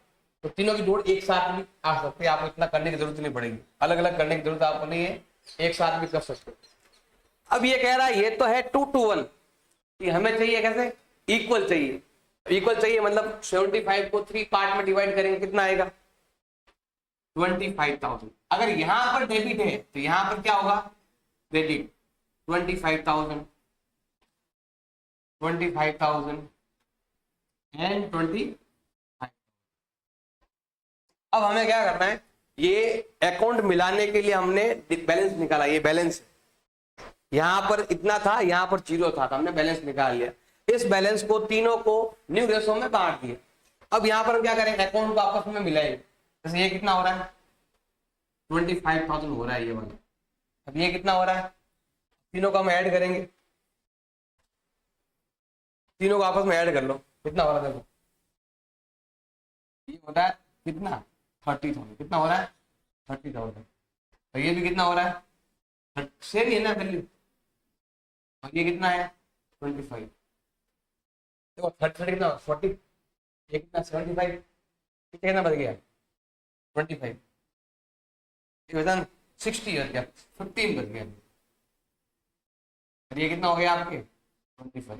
तो तीनों की जोड़ एक साथ भी आ सकती है, आपको इतना करने की जरूरत नहीं पड़ेगी, अलग अलग करने की जरूरत आपको नहीं है, एक साथ भी कर सकते हो। अब ये कह रहा है ये तो है 2 to 1, ये हमें चाहिए कैसे, इक्वल चाहिए। इक्वल चाहिए मतलब 75 को 3 पार्ट में डिवाइड करेंगे कितना आएगा 25,000। अगर यहां पर डेबिट है तो यहां पर क्या होगा क्रेडिट 25,000 एंड 25। अब हमें क्या करना है, ये अकाउंट मिलाने के लिए हमने बैलेंस निकाला, ये बैलेंस यहां पर इतना था, यहां पर 0 था, तो हमने बैलेंस निकाल लिया। इस बैलेंस को तीनों को न्यू रेशो में बांट दिया। अब यहां पर हम क्या करें, अकाउंट को आपस में मिलाएंगे। जैसे ये कितना हो रहा है 25,000 हो रहा है ये वाला, अब ये कितना हो रहा है, तीनों को हम ऐड करेंगे, तीनों को आपस में ऐड कर लो, कितना हो रहा है देखो, ये हो रहा है कितना 30,000, कितना हो रहा है 30,000, तो ये भी कितना हो रहा है सेम ही है ना वैल्यू, और ये कितना है 25, देखो 30 कितना 40, ये कितना 75, कितना बच गया 25, ये 60 बच गया, 15 बच गया, और ये कितना हो गया आपके 25।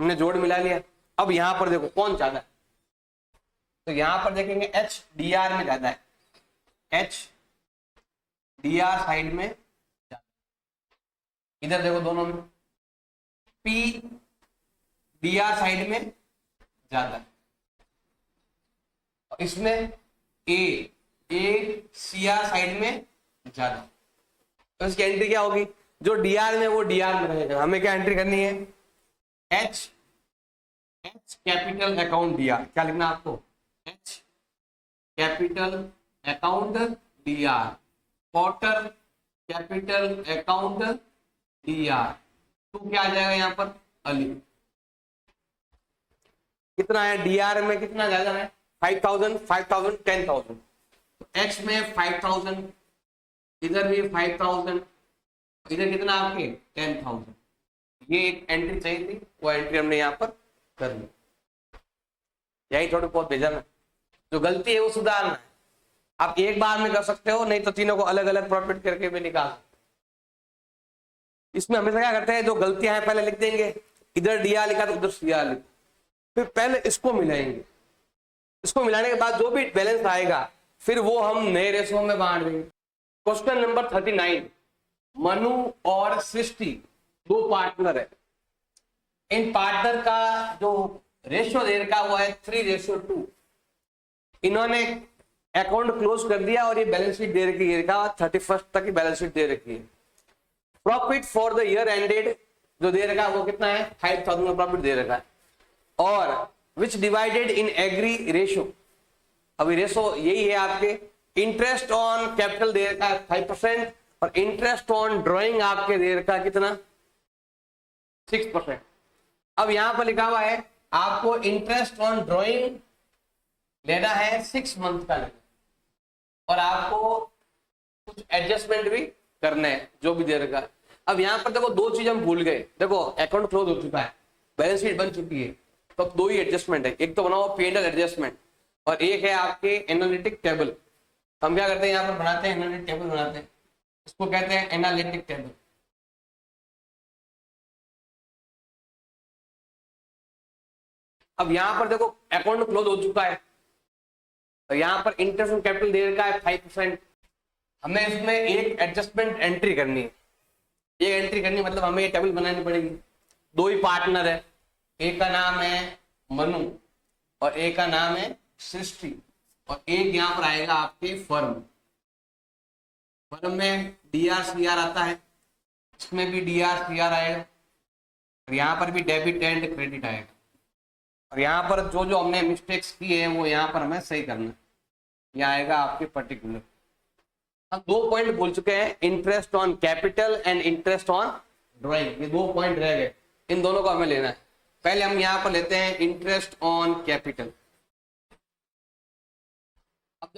हमने जोड़ मिला लिया। अब यहां पर देखो कौन ज्यादा है, तो यहां पर देखेंगे एच डी आर में ज्यादा है, एच डी आर साइड में ज्यादा, इधर देखो दोनों में पी डी आर साइड में ज्यादा, इसमें ए सी आर साइड में ज्यादा, तो इसकी एंट्री क्या होगी, जो डी आर में वो डी आर में रहेगा। हमें क्या एंट्री करनी है, H capital account D R, क्या लिखना आपको H capital account D R, quarter capital account D R, तो क्या आ जाएगा यहाँ पर अली, कितना है डी आर में कितना ज्यादा है 5,000 10,000, एक्स में 5,000, इधर भी 5,000, इधर कितना आपके 10,000, ये एक एंट्री चाहिए थी, वो एंट्री हमने यहाँ पर कर ली। यही थोड़ी बहुत भेजा ना, जो गलती है वो सुधारना है। आप एक बार में कर सकते हो, नहीं तो तीनों को अलग अलग प्रॉफिट करके भी निकाल। इसमें हमेशा क्या करते हैं, जो गलतियां हैं पहले लिख देंगे, इधर डी आर लिखा तो उधर सी आर लिखा, फिर पहले इसको मिलाएंगे, इसको मिलाने के बाद जो भी बैलेंस आएगा फिर वो हम नए रेशो में बांट देंगे। क्वेश्चन नंबर 39, मनु और सृष्टि दो पार्टनर है, इन पार्टनर का जो रेशियो दे रखा हुआ है 3:2, इन्होंने अकाउंट क्लोज कर दिया और ये बैलेंस शीट दे रखी है, 31 तक की बैलेंस शीट दे रखी है। Profit for the year ended जो दे रखा है वो कितना है 5,000 का प्रॉफिट दे रखा है, और विच डिवाइडेड इन एग्री रेशियो, अभी रेशो यही है आपके, इंटरेस्ट ऑन कैपिटल दे रखा है 5% और इंटरेस्ट ऑन ड्रॉइंग आपके दे रखा है कितना 6%। अब यहां पर लिखा हुआ है आपको इंटरेस्ट ऑन ड्रॉइंग लेना है 6 मंथ का लेना, और आपको कुछ एडजस्टमेंट भी करना है जो भी दे रखा है। अब यहां पर देखो दो चीज हम भूल गए, देखो अकाउंट क्लोज हो चुका है, बैलेंस शीट बन चुकी है, तो अब दो ही एडजस्टमेंट है, एक तो बनाओ P&L एडजस्टमेंट और एक है आपके एनालिटिक टेबल। हम क्या करते हैं यहाँ पर बनाते हैं एनालिटिक टेबल बनाते हैं, इसको कहते हैं एनालिटिक टेबल। अब यहां पर देखो अकाउंट क्लोज हो चुका है, तो यहां पर इंटरेस्ट ऑन कैपिटल दे रखा है 5%, हमें इसमें एक एडजस्टमेंट एंट्री करनी है, एक एंट्री करनी मतलब हमें ये टेबल बनानी पड़ेगी। दो ही पार्टनर है, एक का नाम है मनु और एक का नाम है सृष्टि, और एक यहां पर आएगा आपके फर्म, फर्म में DRCR आता है, इसमें भी DRCR आएगा, और यहां पर भी डेबिट एंड क्रेडिट आएगा, और यहाँ पर जो जो हमने मिस्टेक्स की है वो यहाँ पर हमें सही करना है, यहाँ आएगा आपके पर्टिकुलर। हम 2 पॉइंट बोल चुके हैं, interest on capital and interest on drawing, ये 2 पॉइंट रह गए, इन दोनों को हमें लेना है। पहले हम यहाँ पर लेते हैं इंटरेस्ट ऑन कैपिटल,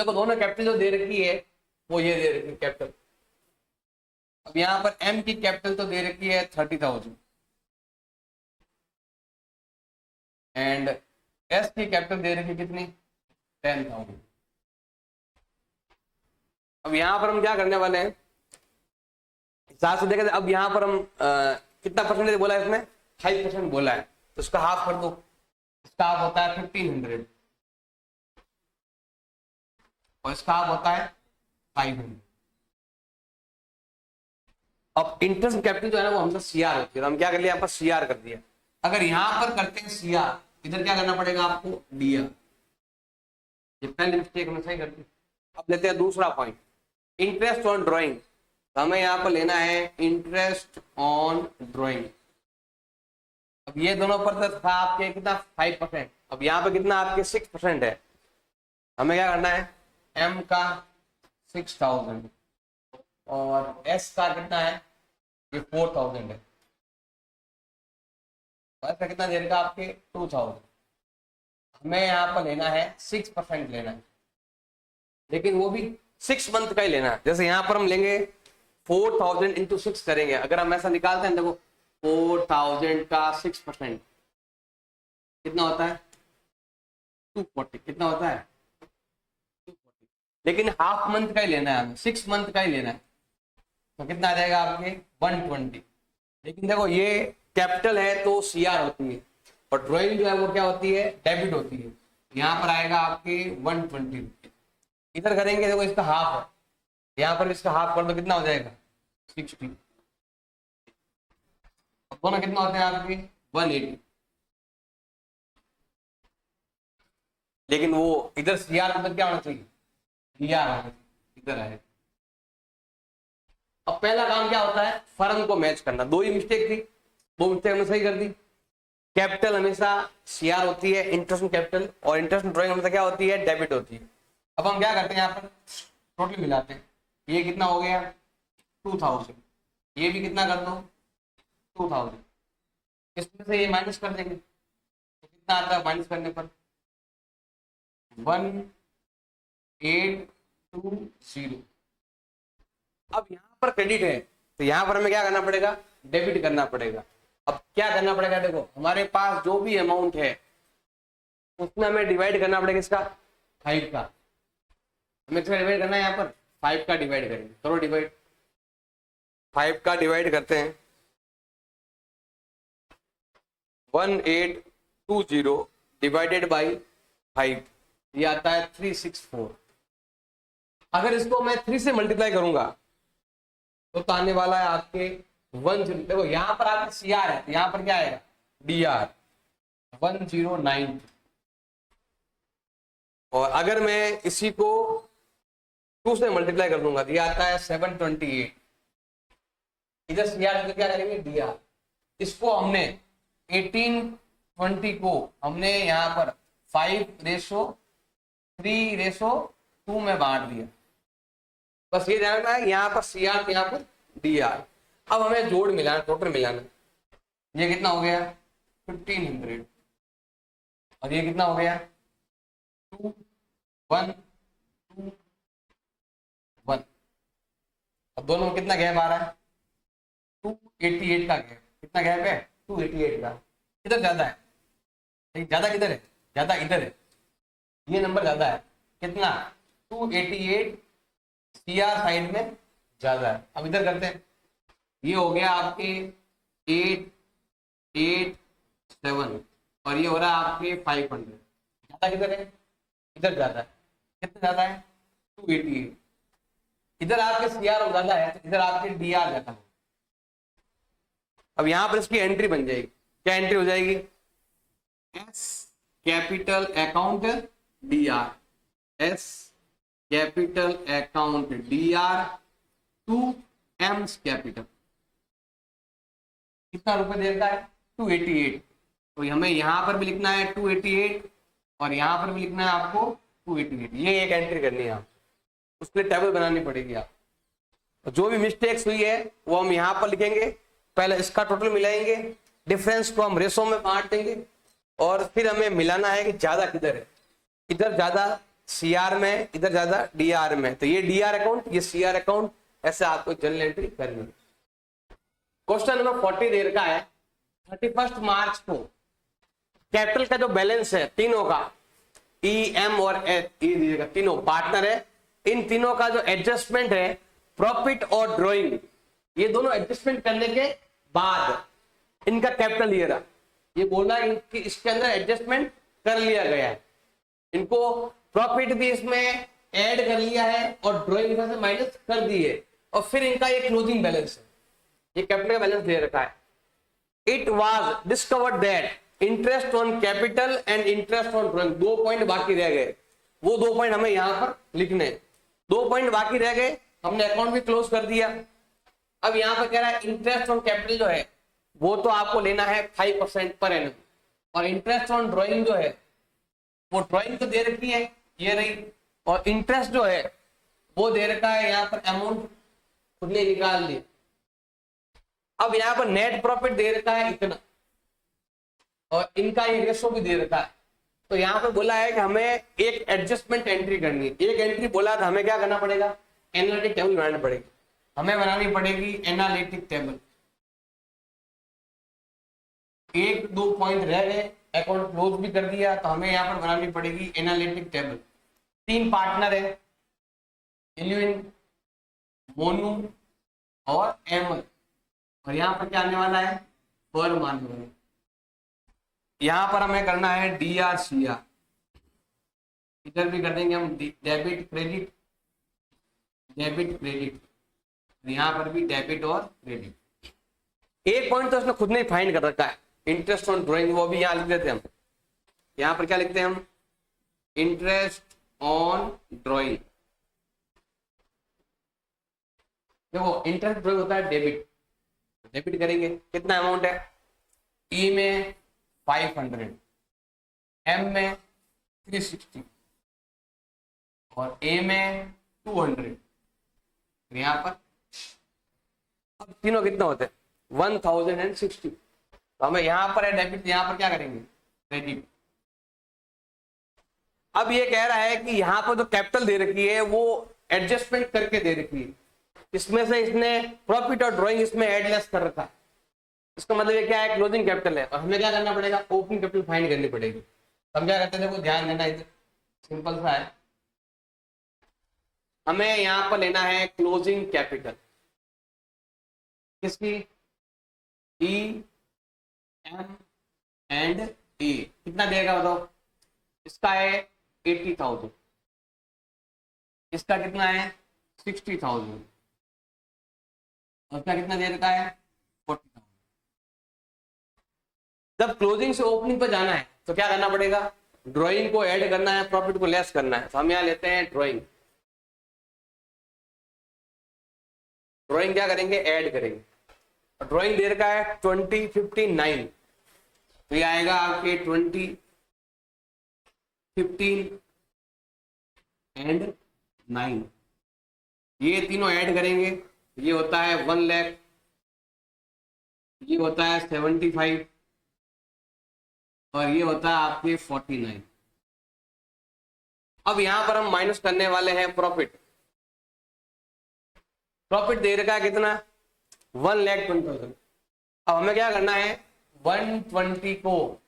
देखो दोनों कैपिटल जो दे रखी है वो ये दे रखी है कैपिटल। अब यहाँ पर एम की कैपिटल तो दे रखी है 30,000 एंड एस की कैपिटल दे रखी है कितनी 10,000। अब यहाँ पर हम क्या करने वाले हैं हिसाब से देखें। अब यहाँ पर हम कितना परसेंटेज बोला है इसमें 5% बोला है, तो उसका हाफ कर दो। इसका हाफ होता है 1500 और इसका हाफ होता है 500। अब इंटरेस्ट कैपिटल जो है ना वो हमसे सीआर होती है, तो हम क्या कर लिया यहाँ पर सीआर कर दिया। अगर यहां पर करते हैं सीआर, इधर क्या करना पड़ेगा आपको डीआर। ये पहली मिस्टेक हमने सही कर दी। अब लेते हैं दूसरा पॉइंट, इंटरेस्ट ऑन ड्राइंग। तो हमें यहाँ पर लेना है इंटरेस्ट ऑन ड्राइंग। अब ये दोनों पर था आपके कितना 5%, अब यहाँ पे कितना आपके 6% है। हमें क्या करना है एम का 6,000 और एस का कितना है ये 4,000 है। ऐसा कितना दे देगा आपके 2,000। हमें यहाँ पर लेना है 6% लेना है, लेकिन वो भी 6 मंथ का ही लेना है। जैसे यहाँ पर हम लेंगे 4,000 इंटू 6 करेंगे। अगर हम ऐसा निकालते हैं देखो 4,000 का 6% कितना होता है 240। कितना होता है 240, लेकिन हाफ मंथ का ही लेना है हमें, 6 मंथ का ही लेना है। तो कितना आ जाएगा आपके 120। लेकिन देखो ये कैपिटल है तो सीआर होती है और ड्राइंग जो है वो क्या होती है डेबिट होती है। यहाँ पर आएगा आपके 120। इधर करेंगे देखो इसका हाफ है, यहाँ पर इसका हाफ कर दो कितना हो जाएगा 60। दोनों कितना होते हैं आपके 180। लेकिन वो इधर सीआर मतलब क्या होना चाहिए डीआर होना चाहिए, इधर है। अब पहला काम क्या होता है फर्म को मैच करना। दो ही मिस्टेक थी, दो मिस्टेक हमने सही कर दी। कैपिटल हमेशा सीआर होती है इंटरेस्ट कैपिटल, और इंटरेस्ट ड्राइंग हमेशा क्या होती है डेबिट होती है। अब हम क्या करते हैं यहाँ पर टोटल मिलाते हैं। ये कितना हो गया 2,000, ये भी कितना कर दो 2,000। इसमें से ये माइनस कर देंगे तो कितना आता है माइनस करने पर 1820। अब यहाँ पर क्रेडिट है तो यहाँ पर हमें क्या करना पड़ेगा डेबिट करना पड़ेगा। अब क्या करना पड़ेगा देखो हमारे पास जो भी अमाउंट है उसमें हमें डिवाइड करना पड़ेगा इसका 5 का। हमें इसका डिवाइड करना है, यहाँ पर 5 का डिवाइड करेंगे। करो डिवाइड, 5 का डिवाइड करते हैं 1820 डिवाइडेड बाई 5, ये आता है 364। अगर इसको मैं 3 से मल्टीप्लाई करूंगा तो आने वाला है आपके 10। देखो यहाँ पर आपके सीआर है तो यहाँ पर क्या आएगा डीआर 1090। और अगर मैं इसी को 2 से मल्टीप्लाई कर दूंगा तो ये आता है 728। इधर सीआर तो क्या करेंगे डीआर। इसको हमने 1820 को हमने यहाँ पर 5:3:2 में बांट दिया। बस ये जानना है यहाँ पर सीआर यहाँ पर डीआर। अब हमें जोड़ मिलाना, टोटल मिलाना। ये कितना हो गया 1500 और ये कितना हो गया 2121। अब दोनों में कितना गैप आ रहा है 288 का गैप। कितना गैप है 288 का। किधर ज्यादा है ज्यादा किधर है ज्यादा इधर है, ये नंबर ज्यादा है। कितना 288 सीआर साइड में ज्यादा है। अब इधर करते हैं, ये हो गया आपके 887 और ये हो रहा है आपके 500। ज्यादा किधर है इधर ज्यादा है। कितना ज्यादा है 288। इधर आपके सीआर ज्यादा है तो इधर आपके डीआर ज्यादा है। अब यहां पर इसकी एंट्री बन जाएगी। क्या एंट्री हो जाएगी S capital account DR, S capital account DR to M's capital. कितना रुपए देता है 288। तो हमें यहां पर भी लिखना है 288 और यहां पर भी लिखना है आपको 288। ये एक एंट्री करनी है, आप उसके लिए टेबल बनानी पड़ेगी। आप जो भी मिस्टेक्स हुई है वो हम यहां पर लिखेंगे। पहले इसका टोटल मिलाएंगे, डिफरेंस को हम रेशो में बांट देंगे और फिर हमें मिलाना है कि ज्यादा किधर है। इधर ज्यादा सीआर में, इधर ज्यादा डीआर में, तो ये डीआर अकाउंट, ये सीआर अकाउंट, ऐसे आपको जनरल एंट्री करनी है। क्वेश्चन नंबर 40 दे रखा है 31 मार्च को कैपिटल का जो बैलेंस है तीनों का, ई एम और एच, तीनों पार्टनर है, इन तीनों का जो एडजस्टमेंट है प्रॉफिट और ड्रॉइंग, ये दोनों एडजस्टमेंट करने के बाद इनका कैपिटल ये रहा। ये बोला कि इसके अंदर एडजस्टमेंट कर लिया गया है, इनको प्रॉफिट भी इसमें ऐड कर लिया है और ड्रॉइंग से माइनस कर दी है, और फिर इनका ये क्लोजिंग बैलेंस है, ये कैपिटल का बैलेंस दे रखा है। It was discovered that interest on capital and interest on drawing, 2 point बाकी रह गए, वो 2 पॉइंट हमें यहां पर लिखने हैं। 2 पॉइंट बाकी रह गए, हमने अकाउंट भी क्लोज कर दिया। अब यहां पर कह रहा है इंटरेस्ट ऑन कैपिटल जो है वो तो आपको लेना है 5% पर एनम, और इंटरेस्ट ऑन ड्रॉइंग जो है वो ड्रॉइंग तो दे रखी है, ये रही, और इंटरेस्ट जो है वो दे रखा है, यहाँ पर अमाउंट खुद ने निकाल ली। अब यहाँ पर नेट प्रॉफिट दे रखा है इतना, और इनका ये रेशो भी दे रखा है, तो यहाँ पे बोला है कि हमें एक एडजस्टमेंट एंट्री करनी है। एक एंट्री बोला था, हमें क्या करना पड़ेगा, एनालिटिक टेबल बनानी पड़ेगी, हमें बनानी पड़ेगी एनालिटिक टेबल। 1-2 पॉइंट रह गए, अकाउंट क्लोज भी कर दिया, तो हमें यहाँ पर बनानी पड़ेगी एनालिटिक टेबल। 3 पार्टनर है, इल्विन, मोनू और एमल, और यहाँ पर क्या आने वाला है, फर्म आने वाला है। यहाँ पर हमें करना है डीआर सीआर, इधर भी कर देंगे हम डेबिट क्रेडिट, डेबिट क्रेडिट, यहाँ पर भी डेबिट और क्रेडिट। एक पॉइंट तो उसने खुद ने फाइंड कर रखा है, इंटरेस्ट ऑन ड्रॉइंग, वो भी यहाँ लिख देते हैं हम। यहाँ पर क्या लिखते हैं हम, इंटरेस्ट ऑन ड्रॉइंग। देखो इंटरेस्ट ड्रॉइंग होता है डेबिट, डेबिट करेंगे, कितना अमाउंट है, ई में 500, एम में 360 और ए में 200। यहाँ पर अब तीनों कितना होते हैं, 1060, तो हमें यहाँ पर है डेबिट, यहाँ पर क्या करेंगे, क्रेडिट। अब ये कह रहा है कि यहाँ पर जो कैपिटल दे रखी है वो एडजस्टमेंट करके दे रखी है, इसमें से इसने प्रॉफिट और ड्रॉइंग इसमें एडलेस कर रखा है। इसका मतलब ये क्या है, क्लोजिंग कैपिटल है, और हमें क्या करना पड़ेगा, ओपनिंग कैपिटल फाइंड करनी पड़ेगी। हम क्या करते हैं, देखो ध्यान देना, इधर सिंपल सा है, हमें यहां पर लेना है क्लोजिंग कैपिटल किसकी, ई एम एंड ए। कितना देगा बताओ, इसका है 80,000, इसका कितना है 60,000, और क्या कितना दे रखा है 40,000। जब क्लोजिंग से ओपनिंग पर जाना है तो क्या करना पड़ेगा, ड्राइंग को ऐड करना है, प्रॉफिट को लेस करना है, तो हम यहां लेते हैं ड्राइंग। ड्राइंग क्या करेंगे, ऐड करेंगे, ड्राइंग दे रखा है 2059, तो ये आएगा आपके 20, 15 एंड 9, ये तीनों ऐड करेंगे, ये होता है 1 लाख, ये होता है 75, और ये होता है आपके 49। अब यहां पर हम माइनस करने वाले हैं प्रॉफिट। प्रॉफिट दे रखा है कितना, 1,20,000। अब हमें क्या करना है, 120 को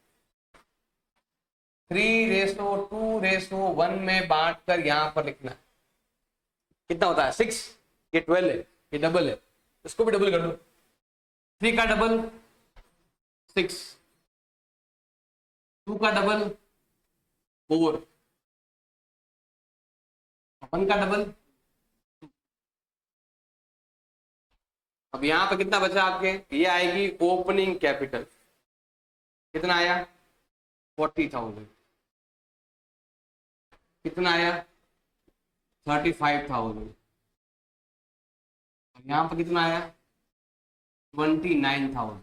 3:2:1 में बांट कर यहां पर लिखना है। कितना होता है 6, ये 12 है, ये डबल है, इसको भी डबल कर दो, 3 का डबल 6, 2 का डबल 4, 1 का डबल। अब यहां पर कितना बचा आपके, ये आएगी ओपनिंग कैपिटल, कितना आया 40,000, कितना आया 35,000, और यहां पर कितना आया 29,000।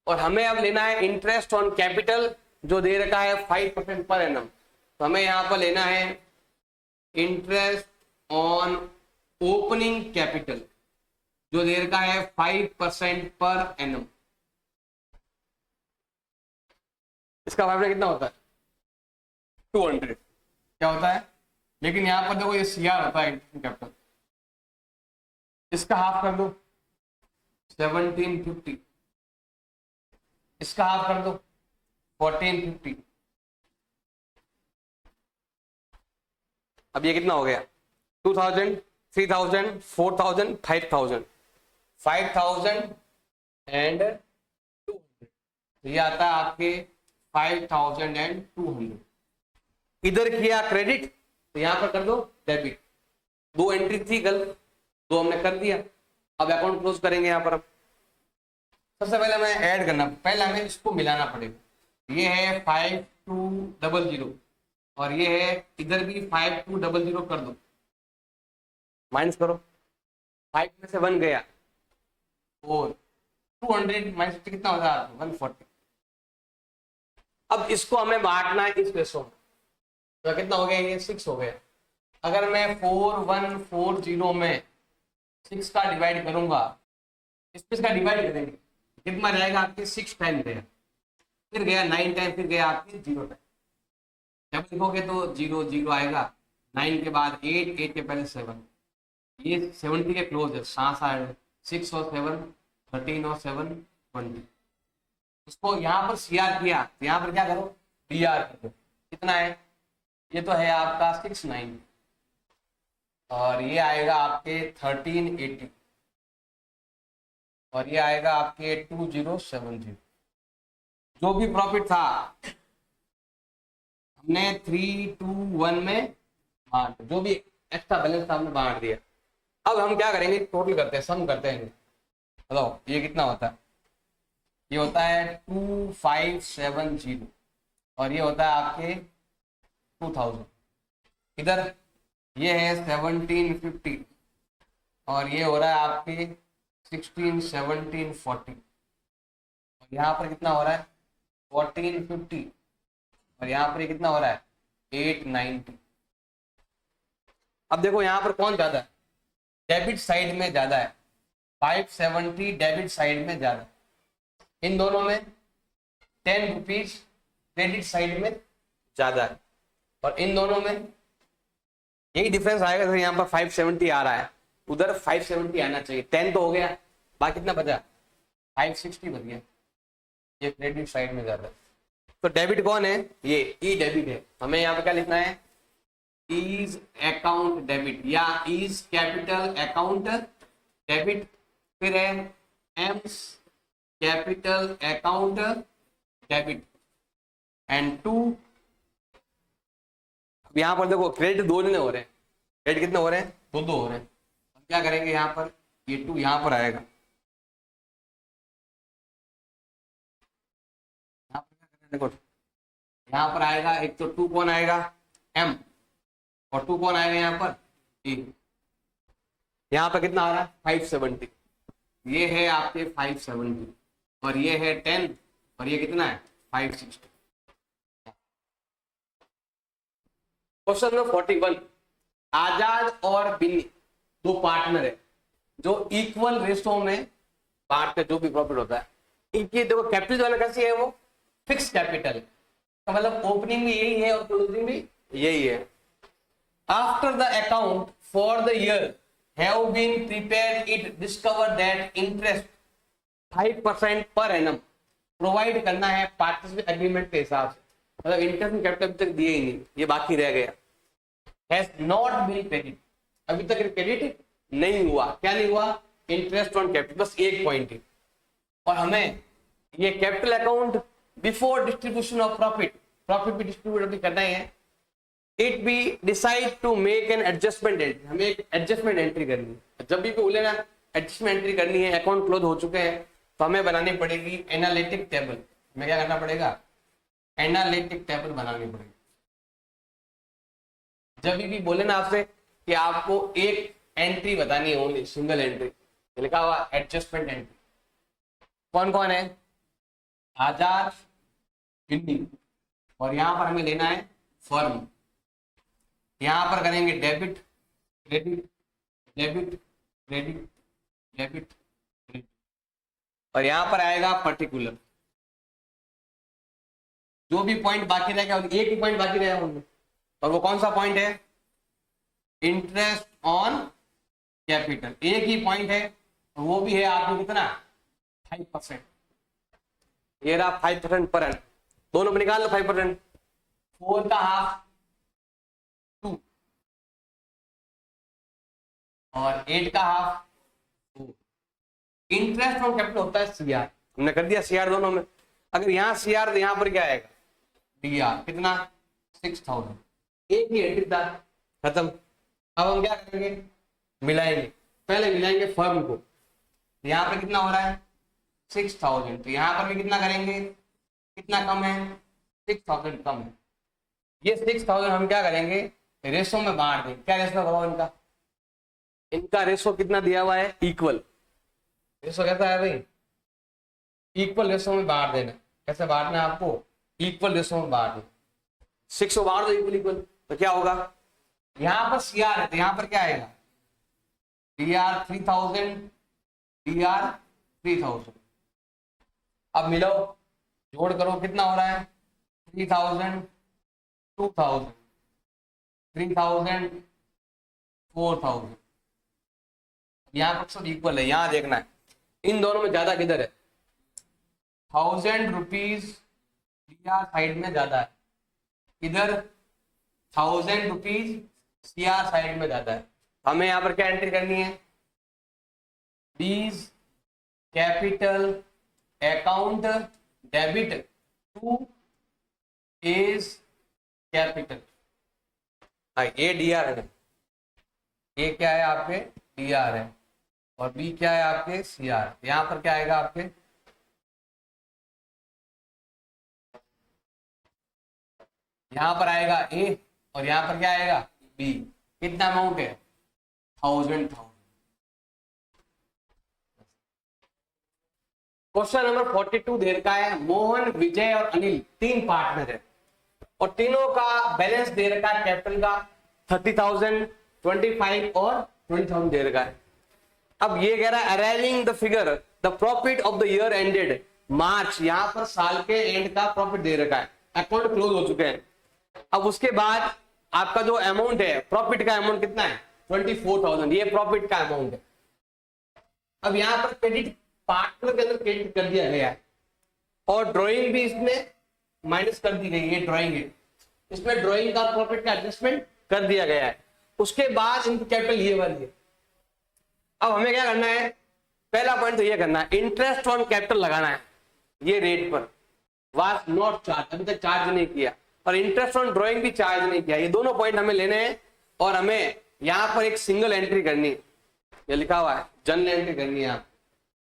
और हमें अब लेना है इंटरेस्ट ऑन कैपिटल जो दे रखा है 5% पर एनम, तो हमें यहां पर लेना है इंटरेस्ट ऑन ओपनिंग कैपिटल जो दे रखा है 5% पर एनम। इसका फार्मूला कितना होता है 200 क्या होता है, लेकिन यहाँ पर देखो ये CR होता है इंटरेस्ट कैपिटल, इसका हाफ कर दो 1750, इसका हाफ कर दो 1450। अब ये कितना हो गया 2000, 3000, 4000, 5000, 5000 एंड 200, ये आता है आपके 5200। इधर किया क्रेडिट तो यहां पर कर दो डेबिट, 2 एंट्री थी कल, 2 हमने कर दिया। अब अकाउंट क्लोज करेंगे यहां पर। हम सबसे पहले हमें ऐड करना, पहले हमें इसको मिलाना पड़ेगा। ये है 5200 और ये है इधर भी 5200 कर दो, माइनस करो, 5 में से 1 गया और 200 माइनस कितना होगा 140। अब इसको हमें बांटना है इस रेशो में, तो कितना हो गया ये 6 हो गया। अगर मैं 4140 में 6 का डिवाइड करूंगा, इसका डिवाइड करेंगे कितना रहेगा आपके 6 टाइम गया, फिर गया 9 टाइम, फिर गया आपके 0 टाइम। जब लिखोगे तो 0 0 आएगा, 9 के बाद 8, 8 के पहले 7, ये 70 के क्लोज है, 6 और 7 13 और 7 20। इसको यहाँ पर CR किया तो यहाँ पर क्या करो DR कर दो, कितना है ये तो है आपका 69 और ये आएगा आपके 1380 और ये आएगा आपके 2070। जो भी प्रॉफिट था हमने 3 2 1 में बांट, जो भी एक्स्ट्रा बैलेंस था हमने बांट दिया। अब हम क्या करेंगे टोटल करते हैं, सम करते हैं। बताओ ये कितना होता है, ये होता है 2570 और ये होता है आपके 2000। इधर ये है 1750 और ये हो रहा है आपके 16 17 40 और यहाँ पर कितना हो रहा है 1450 और यहाँ पर कितना हो रहा है 890। अब देखो यहाँ पर कौन ज्यादा है, डेबिट साइड में ज्यादा है, 570 डेबिट साइड में ज्यादा, इन दोनों में 10 रुपीज क्रेडिट साइड में ज्यादा है और इन दोनों में यही डिफरेंस आएगा। जैसे यहाँ पर 570 आ रहा है, उधर 570 आना चाहिए, 10 तो हो गया, बाकी कितना बचा 560 बच गया, ये क्रेडिट साइड में ज्यादा है। तो डेबिट कौन है, ये ई डेबिट है। हमें यहाँ पे क्या लिखना है, इज अकाउंट डेबिट या इज कैपिटल अकाउंट डेबिट, फिर है AIIMS capital account debit and 2। अब यहाँ पर देखो क्रेडिट 2 नहीं हो रहे हैं, क्रेडिट कितने हो रहे हैं 2 हो रहे हैं। अब क्या करेंगे यहाँ पर ये 2 यहाँ पर आएगा, देखो यहाँ पर आएगा, एक तो 2 कौन आएगा M और 2 कौन आएगा यहाँ पर E। यहाँ पर कितना आ रहा है 570, ये है आपके 570 और ये है 10 और ये कितना है 560। क्वेश्चन नंबर 41, आजाद और बिन्नी 2 पार्टनर है जो इक्वल रेशो में बांटते जो भी प्रॉफिट होता है। इनकी देखो कैपिटल वाला कैसी है, वो फिक्स कैपिटल का मतलब ओपनिंग भी यही है और क्लोजिंग भी यही है। After the account for the year have been prepared, it discover that interest 5% पर एनम प्रोवाइड करना है पार्टनरशिप एग्रीमेंट के हिसाब से, मतलब इंटरेस्ट में कैपिटल अभी तक दिए ही नहीं, ये बाकी रह गया। हैज नॉट बीन क्रेडिट, अभी तक क्रेडिट नहीं हुआ, क्या नहीं हुआ इंटरेस्ट ऑन कैपिटल, बस एक पॉइंट है। और हमें ये capital account before distribution of profit, profit भी डिस्ट्रीब्यूट अभी करना ही है। It be decide to make an adjustment entry, हमें एक एडजस्टमेंट एंट्री करनी है। जब भी बोले ना एडजस्टमेंट एंट्री करनी है, अकाउंट क्लोज हो चुके हैं, तो हमें बनानी पड़ेगी एनालिटिक टेबल। हमें क्या करना पड़ेगा एनालिटिक टेबल बनानी पड़ेगी। जब भी बोले ना आपसे कि आपको एक एंट्री बतानी है, ओनली सिंगल एंट्री, लिखा हुआ एडजस्टमेंट एंट्री। कौन कौन है आजाद बिन्नी और यहां पर हमें लेना है फर्म। यहां पर करेंगे debit credit debit credit debit credit और यहां पर आएगा पर्टिकुलर। जो भी पॉइंट बाकी रहेगा, एक ही पॉइंट बाकी रहेगा उनमें, और वो कौन सा पॉइंट है? Interest on capital. एक ही पॉइंट है, वो भी है आपको कितना? 5%। ये रहा 5% पर एनम। दोनों में निकाल लो 5%। 4 का हाफ 2 और 8 का हाफ 2। इंटरेस्ट ऑन कैपिटल होता है सीआर, हमने कर दिया सीआर दोनों में। अगर यहाँ सीआर तो यहाँ पर क्या आएगा? डीआर। कितना? 6000। एक ही एंट्री था, खत्म। अब हम क्या करेंगे? मिलाएंगे। पहले मिलाएंगे फर्म को। यहाँ पर कितना हो रहा है? 6000। तो यहाँ पर भी कितना करेंगे? कितना कम है? 6000 कम है। ये 6000 हम क्या करेंगे? रेशो में बांट देंगे। क्या रेशो बताओ इनका? इनका रेशो कितना दिया हुआ है? Equal ratio. कैसा है भाई? इक्वल रेशो में बांट देना। कैसे बांटना है आपको? इक्वल रेशो में बांट देना। 6 को बांट दो इक्वल इक्वल, तो क्या होगा? यहाँ पर सीआर है तो यहाँ पर क्या आएगा? DR 3000, DR 3000। अब मिलो, जोड़ करो, कितना हो रहा है? 3000, 2000, 3000, 4000। यहाँ पर सब इक्वल है। यहाँ देखना है इन दोनों में ज्यादा किधर है? 1000 रुपीज डीआर साइड में ज्यादा है, इधर 1000 रुपीज सीआर साइड में ज्यादा है। हमें यहाँ पर क्या एंट्री करनी है? B's capital account debit to A's capital. ये डीआर है, ये क्या है आपके? डीआर है, और बी क्या है आपके? सीआर। यहाँ पर क्या आएगा आपके? यहाँ पर आएगा ए और यहाँ पर क्या आएगा? बी। कितना अमाउंट है? 1000। क्वेश्चन नंबर 42 दे रखा है, मोहन, विजय और अनिल 3 पार्टनर है और तीनों का बैलेंस दे रखा है कैपिटल का 30,000, 25 और 20,000 दे रखा है। अब ये कह रहा है arriving the figure the profit of the year ended March. यहाँ पर साल के एंड का प्रॉफिट दे रखा है, अकाउंट क्लोज हो चुके हैं। अब उसके बाद आपका जो अमाउंट है, प्रॉफिट का अमाउंट कितना है? 24,000। ये प्रॉफिट का अमाउंट है। अब यहाँ पर क्रेडिट पार्टनर के अंदर क्रेडिट कर दिया गया है और ड्राइंग भी इसमें माइनस कर दी गई है। ड्राइंग है, इसमें ड्राइंग का प्रॉफिट का एडजस्टमेंट कर दिया गया है। उसके बाद इनकी कैपिटल ये वाली है। अब हमें क्या करना है? पहला पॉइंट तो ये करना है, इंटरेस्ट ऑन कैपिटल लगाना है। ये रेट पर वाज नॉट चार्ज, अभी तक चार्ज नहीं किया, और इंटरेस्ट ऑन ड्राइंग भी चार्ज नहीं किया। ये दोनों पॉइंट हमें लेने हैं और हमें यहाँ पर एक सिंगल एंट्री करनी है। ये लिखा हुआ है जनरल एंट्री करनी है। आप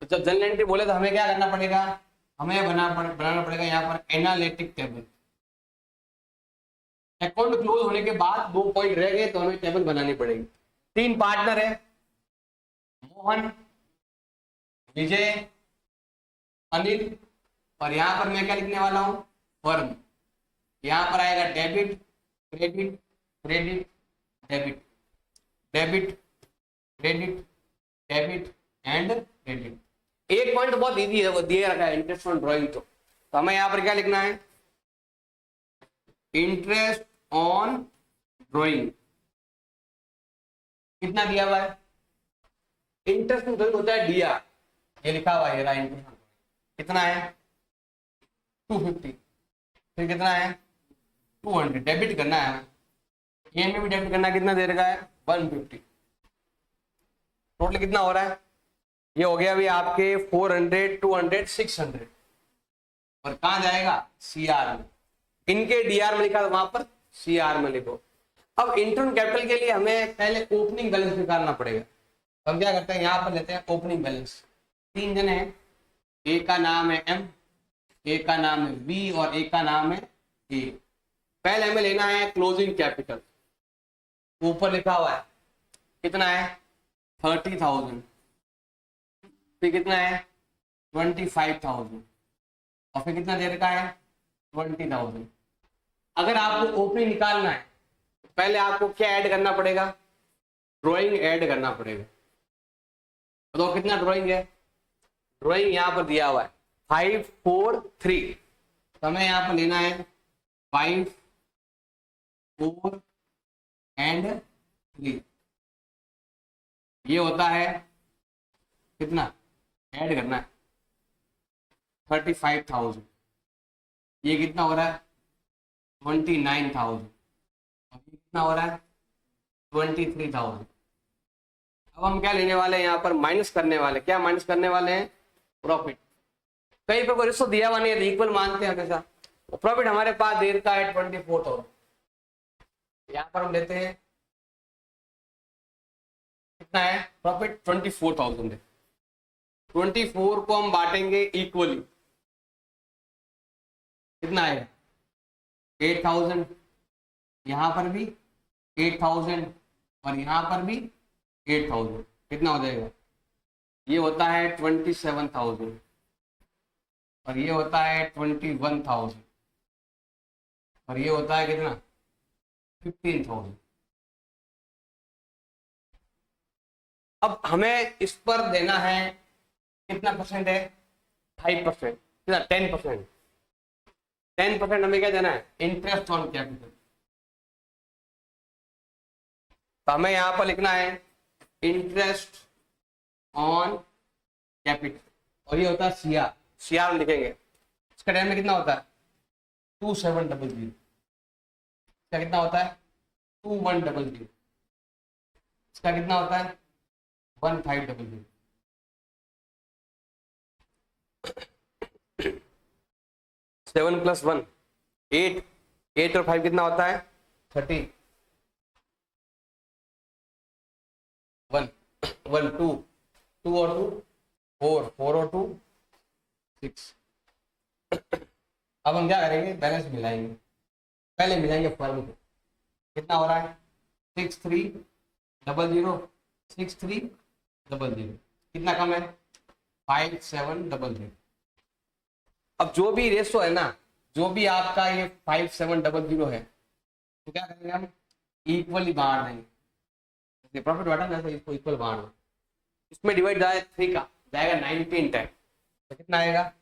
तो जब जनरल एंट्री बोले तो हमें क्या करना पड़ेगा? हमें बनाना पड़ेगा यहाँ पर एनालिटिक टेबल। अकाउंट क्लोज होने के बाद 2 पॉइंट रह गए तो हमें टेबल बनानी पड़ेगी। 3 पार्टनर है, मोहन, विजय, अनिल, और यहाँ पर मैं क्या लिखने वाला हूं? फर्म। यहाँ पर आएगा debit, credit, credit, debit, debit, credit, debit and credit. एक पॉइंट बहुत इजी है, वो दिए रखा है इंटरेस्ट ऑन ड्राइंग। तो हमें यहाँ पर क्या लिखना है? इंटरेस्ट ऑन ड्राइंग कितना दिया हुआ है? इंटरेस्ट ऑन ड्राइंग होता है डीआर, ये लिखा हुआ है। इंटरेस्ट कितना है? 250। फिर कितना है? 200। डेबिट करना है हमें, ये में भी डेबिट करना। कितना दे रखा है? 150। टोटल कितना हो रहा है? ये हो गया अभी आपके 400, 200, 600। और कहां जाएगा? सीआर में। इनके डीआर में लिखा था, वहां पर सीआर में लिखो। अब इंटरनल कैपिटल के लिए हमें पहले ओपनिंग बैलेंस निकालना पड़ेगा। हम क्या करते हैं? यहाँ पर लेते हैं ओपनिंग बैलेंस। 3 जने हैं, एक का नाम है एम, एक का नाम है बी और एक का नाम है ए। पहले हमें लेना है क्लोजिंग कैपिटल। ऊपर लिखा हुआ है कितना है? 30,000। फिर कितना है? 25,000। और फिर कितना दे रखा है? 20,000। अगर आपको ओपनिंग निकालना है पहले आपको क्या ऐड करना पड़ेगा? ड्राइंग ऐड करना पड़ेगा। तो कितना ड्राइंग है? ड्राइंग यहाँ पर दिया हुआ है 543। तो हमें यहाँ पर लेना है 5, 4 एंड 3। ये होता है कितना, ऐड करना है 35,000। ये कितना हो रहा है 29,000। और ये कितना हो रहा है 23,000। अब हम क्या लेने वाले हैं, यहाँ पर माइनस करने वाले। क्या माइनस करने वाले हैं, प्रॉफिट। कहीं पर कोई रिश्तो दिया हुआ नहीं है, इक्वल मानते हैं हमेशा। प्रॉफिट हमारे पास दे रखा है 24,000। यहाँ पर हम लेते हैं कितना है प्रॉफिट 24,000 है। 24 को हम बांटेंगे इक्वली, कितना है 8,000। यहां पर भी 8,000 और यहां पर भी 8,000। कितना हो जाएगा, ये होता है 27,000 और ये होता है 21,000 और ये होता है कितना 15,000। अब हमें इस पर देना है कितना परसेंट है 5%, कितना 10%। 10% हमें क्या देना है, इंटरेस्ट ऑन कैपिटल। तो हमें यहां पर लिखना है इंटरेस्ट ऑन कैपिटल और ये होता है सीआर। सीआर लिखेंगे, इसका टाइम में कितना होता है 2700। इसका कितना होता है 2100। इसका कितना होता है 1500। 7 + 1 8, 8 और 5 कितना होता है 30। 1 1 2 2 और 2 4 4 और 2 6। अब हम क्या करेंगे, बैलेंस मिलाएंगे। पहले मिलाएंगे फर्म को। कितना हो रहा है 6300 6300। कितना कम है 5700। अब जो भी रेशो है ना, जो भी आपका ये 5700 है, तो क्या करेंगे हम इक्वली बांट देंगे। प्रॉफिट बांटा ना, इसको इक्वल बांटना। इसमें डिवाइड जाए 3 का जाएगा 19 टाइम, तो कितना आएगा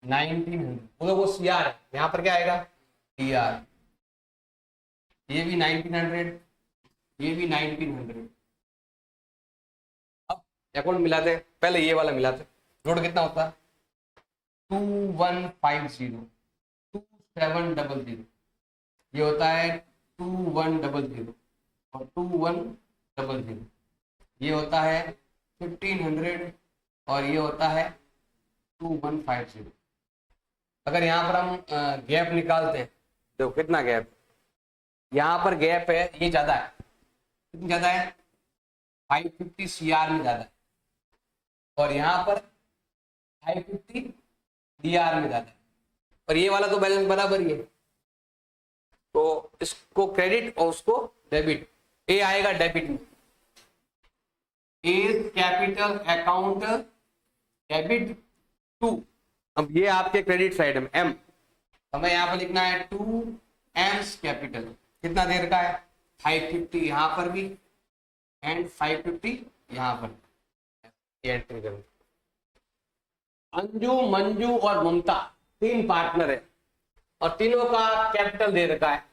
1900। वो सीआर है, यहाँ पर क्या आएगा सीआर। ये भी 1900, ये भी 1900। अब अकाउंट मिलाते हैं, पहले ये वाला मिलाते हैं। जोड़ कितना होता है 2150 2700। ये होता है 2100 और 2100। ये होता है 1500 और ये होता है 2150। अगर यहाँ पर हम गैप निकालते हैं, देखो कितना गैप, यहाँ पर गैप है, ये ज्यादा है। कितना ज्यादा है 550 सीआर में ज्यादा है और यहाँ पर 550 डीआर में ज्यादा है। और ये वाला तो बैलेंस बराबर ही है, तो इसको क्रेडिट और उसको डेबिट। ए आएगा डेबिट में, A's capital account debit to. अब ये आपके क्रेडिट साइड में एम, हमें यहाँ पर लिखना है टू एम्स कैपिटल। कितना देर का है 550 यहाँ पर भी एंड 550 यहाँ पर। एंट्री करें। अंजू, मंजू और ममता 3 पार्टनर है और तीनों का कैपिटल दे रखा है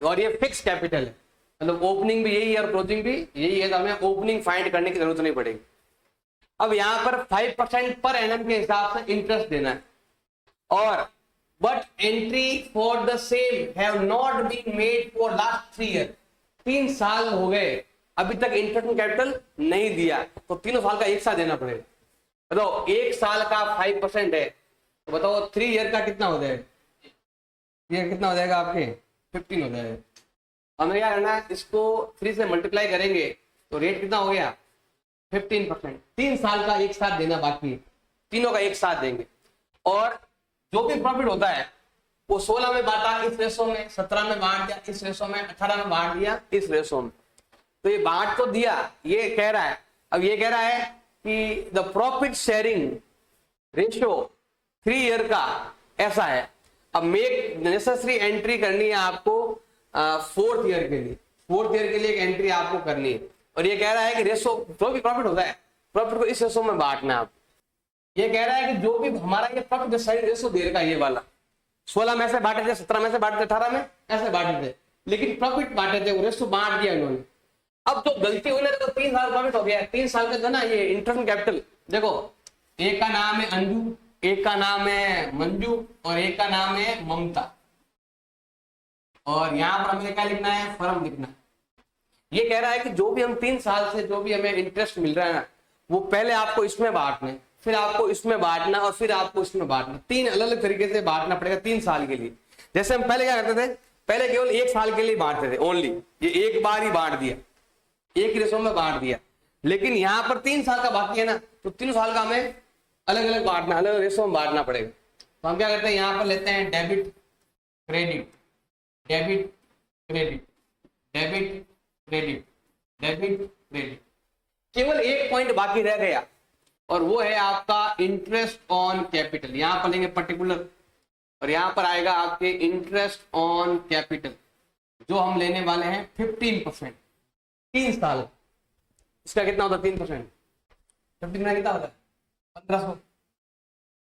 और ये फिक्स कैपिटल है, मतलब ओपनिंग भी यही है और क्लोजिंग भी यही है, तो हमें ओपनिंग फाइंड करने की जरूरत नहीं पड़ेगी। अब यहाँ पर 5% पर एनम के हिसाब से इंटरेस्ट देना है और but entry for the same have not been made for last 3 year. 3 साल हो गए, अभी तक इंटरेस्ट में कैपिटल नहीं दिया, तो 3 साल का एक साथ देना पड़ेगा। बताओ 1 साल का 5% है, तो बताओ 3 ईयर का कितना हो जाएगा, ये कितना हो जाएगा आपके 15 हो जाएगा। हमें क्या करना है, इसको 3 से मल्टीप्लाई करेंगे तो रेट कितना हो गया 15%। 3 साल का एक साथ देना बाकी है, तीनों का एक साथ देंगे। और जो भी प्रॉफिट होता है वो 16 में बांटा इस रेशो में, 17 में बांट दिया इस रेशो में, 18 में बांट दिया इस रेशो में। तो ये बांट तो दिया, ये कह रहा है, अब ये कह रहा है कि the profit sharing ratio 3 year का ऐसा है। अब मेक नेसेसरी एंट्री करनी है आपको 4th ईयर के लिए। 4th ईयर के लिए एक एंट्री आपको करनी है और ये कह रहा है कि रेशो जो भी प्रॉफिट होता है प्रॉफिट को इस रेशो में बांटना है। आप ये कह रहा है कि जो भी हमारा ये प्रॉफिट रेशो दे रखा है ये वाला, 16 में से बांटे थे, 17 में से बांटे थे, 18 में ऐसे बांटे थे, लेकिन प्रॉफिट बांटे थे, रेशो बांट दिया इन्होंने। अब जो गलती हुई ना, देखो 3 साल प्रॉफिट हो गया, 3 साल का जो ना ये इंटरेस्ट कैपिटल, देखो एक का नाम है अंजू, एक का नाम है मंजू और एक का नाम है ममता, और यहाँ पर हमें क्या लिखना है, फर्म लिखना है। ये कह रहा है कि जो भी हम 3 साल से जो भी हमें इंटरेस्ट मिल रहा है ना, वो पहले आपको इसमें बांटना है, फिर आपको इसमें बांटना और फिर आपको इसमें बांटना, 3 अलग अलग तरीके से बांटना पड़ेगा 3 साल के लिए। जैसे हम पहले क्या करते थे, पहले केवल 1 साल के लिए बांटते थे ओनली, ये एक बार ही बांट दिया, एक रेशो में बांट दिया, लेकिन यहाँ पर 3 साल का बाकी है ना, तो 3 साल का हमें अलग अलग बांटना, अलग अलग रेशो में बांटना पड़ेगा। तो हम क्या करते हैं, यहाँ पर लेते हैं debit credit, debit credit, debit credit, debit credit. केवल एक पॉइंट बाकी रह गया और वो है आपका इंटरेस्ट ऑन कैपिटल। यहां पर लेंगे पर्टिकुलर और यहां पर आएगा आपके इंटरेस्ट ऑन कैपिटल, जो हम लेने वाले हैं 15%, 3 साल। इसका कितना होता है 3%, 15 में कितना होता है 1500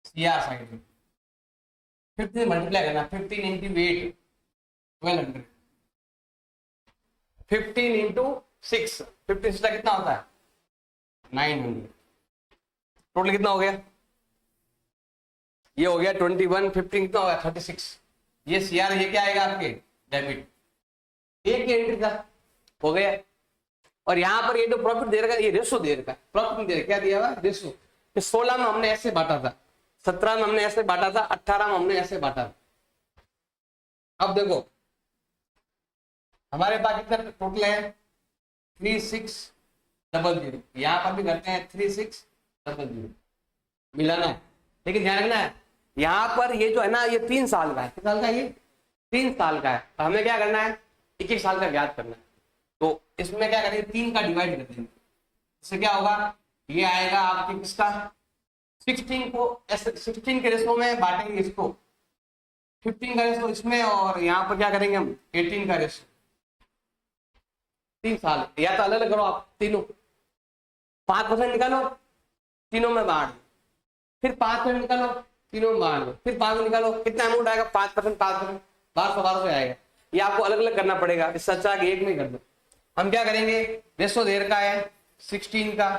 सीआर साइड में 15 मल्टीप्लाई करना, 15 इंटू 8 1200, 15 इंटू 6, 15 से कितना होता है 900। टोटल कितना हो गया, ये हो गया 21, 15 कितना हो गया 36। ये सीआर, ये क्या आएगा आपके डेबिट, एक ही एंट्री का हो गया। और यहां पर ये जो प्रॉफिट दे रखा है, ये रेशो दे रखा है, प्रॉफिट दे रखा, क्या दिया हुआ रेशो। 16 में हमने ऐसे बांटा था, 17 में हमने ऐसे बांटा था, 18 में हमने ऐसे बांटा था। अब देखो हमारे पास कितना टोटल है 3600, यहां पर भी करते हैं 3600 मिलाना है, लेकिन ध्यान रखना है यहां पर ये जो है ना, ये 3 साल का है, कितने साल का है ये 3 साल का है। तो हमें क्या करना है, 1-1 साल का ज्ञात करना है। तो इसमें क्या करेंगे, 3 का डिवाइड कर देंगे, इससे क्या होगा, ये आएगा आपके किसका 16 को 16 के रेशो में बांटेंगे इसको, 15 का रेशो इसमें, और यहाँ पर क्या करेंगे हम 18 का रेशो। 3 साल, या तो अलग अलग करो आप तीनों, 5% निकालो तीनों में बांट दो, फिर 5% निकालो तीनों में बांट दो, फिर 5 निकालो, कितना अमाउंट आएगा 5%, 5% 1200 आएगा। ये आपको अलग अलग करना पड़ेगा, इससे अच्छा कि एक में कर दो। हम क्या करेंगे, रेशो दे रखा है 16 का,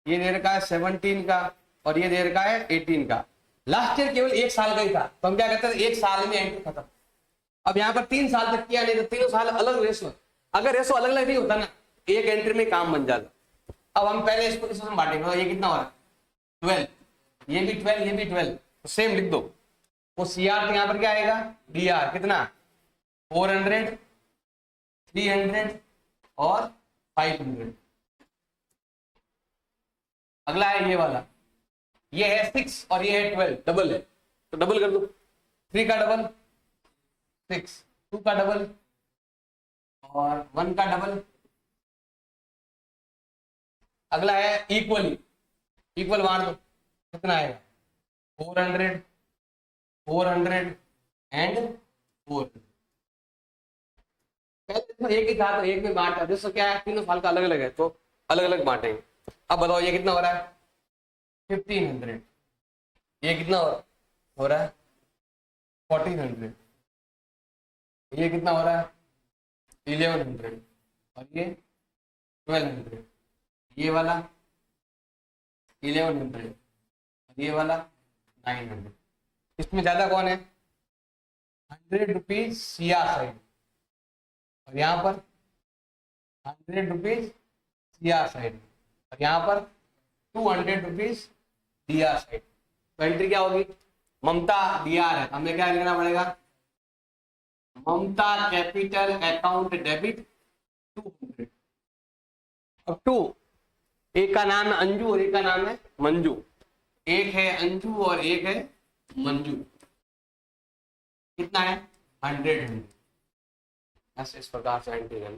ये दे रखा है 17 का, और ये दे रखा है 18 का। लास्ट ईयर केवल 1 साल का ही था, तो हम क्या करते थे 1 साल में एंट्री खत्म। अब यहाँ पर 3 साल तक किया, नहीं तो 3 साल अलग रेशो, अगर रेशो अलग अलग नहीं होता ना, एक एंट्री में काम बन जाता। अब हम पहले इसको इसमें बांटेंगे, ये कितना हो रहा है 12, ये भी 12, ये भी 12, तो सेम लिख दो। वो सीआर यहाँ पर क्या आएगा, डीआर कितना 400, 300 और 500। अगला है ये वाला, ये है 6 और ये है 12, डबल है, तो डबल कर दो, 3 का डबल 6, 2 का डबल और 1 का डबल। अगला है इक्वली, इक्वल बांट दो, कितना आएगा 400, 400 एंड 400। पहले तो एक ही था, तो एक में बांटा, जैसे क्या है 3 साल का अलग अलग है, तो अलग अलग बांटेंगे। अब बताओ ये कितना हो रहा है 1500, ये कितना हो रहा है 1400, ये कितना हो रहा है 1100 और ये 1200, ये वाला 1100 और ये वाला 900। इसमें ज्यादा कौन है 100 रुपीज सीआर साइड, और यहाँ पर 100 रुपीज सीआर साइड, और यहाँ पर 200 रुपीज डीआर साइड। तो एंट्री क्या होगी, ममता डीआर है, हमें क्या लिखना पड़ेगा, ममता कैपिटल अकाउंट डेबिट 200। अब 2, एक का नाम है अंजू और एक का नाम है मंजू, एक है अंजू और एक है मंजू, कितना है 100। ऐसे इस प्रकार से एंट्री करना।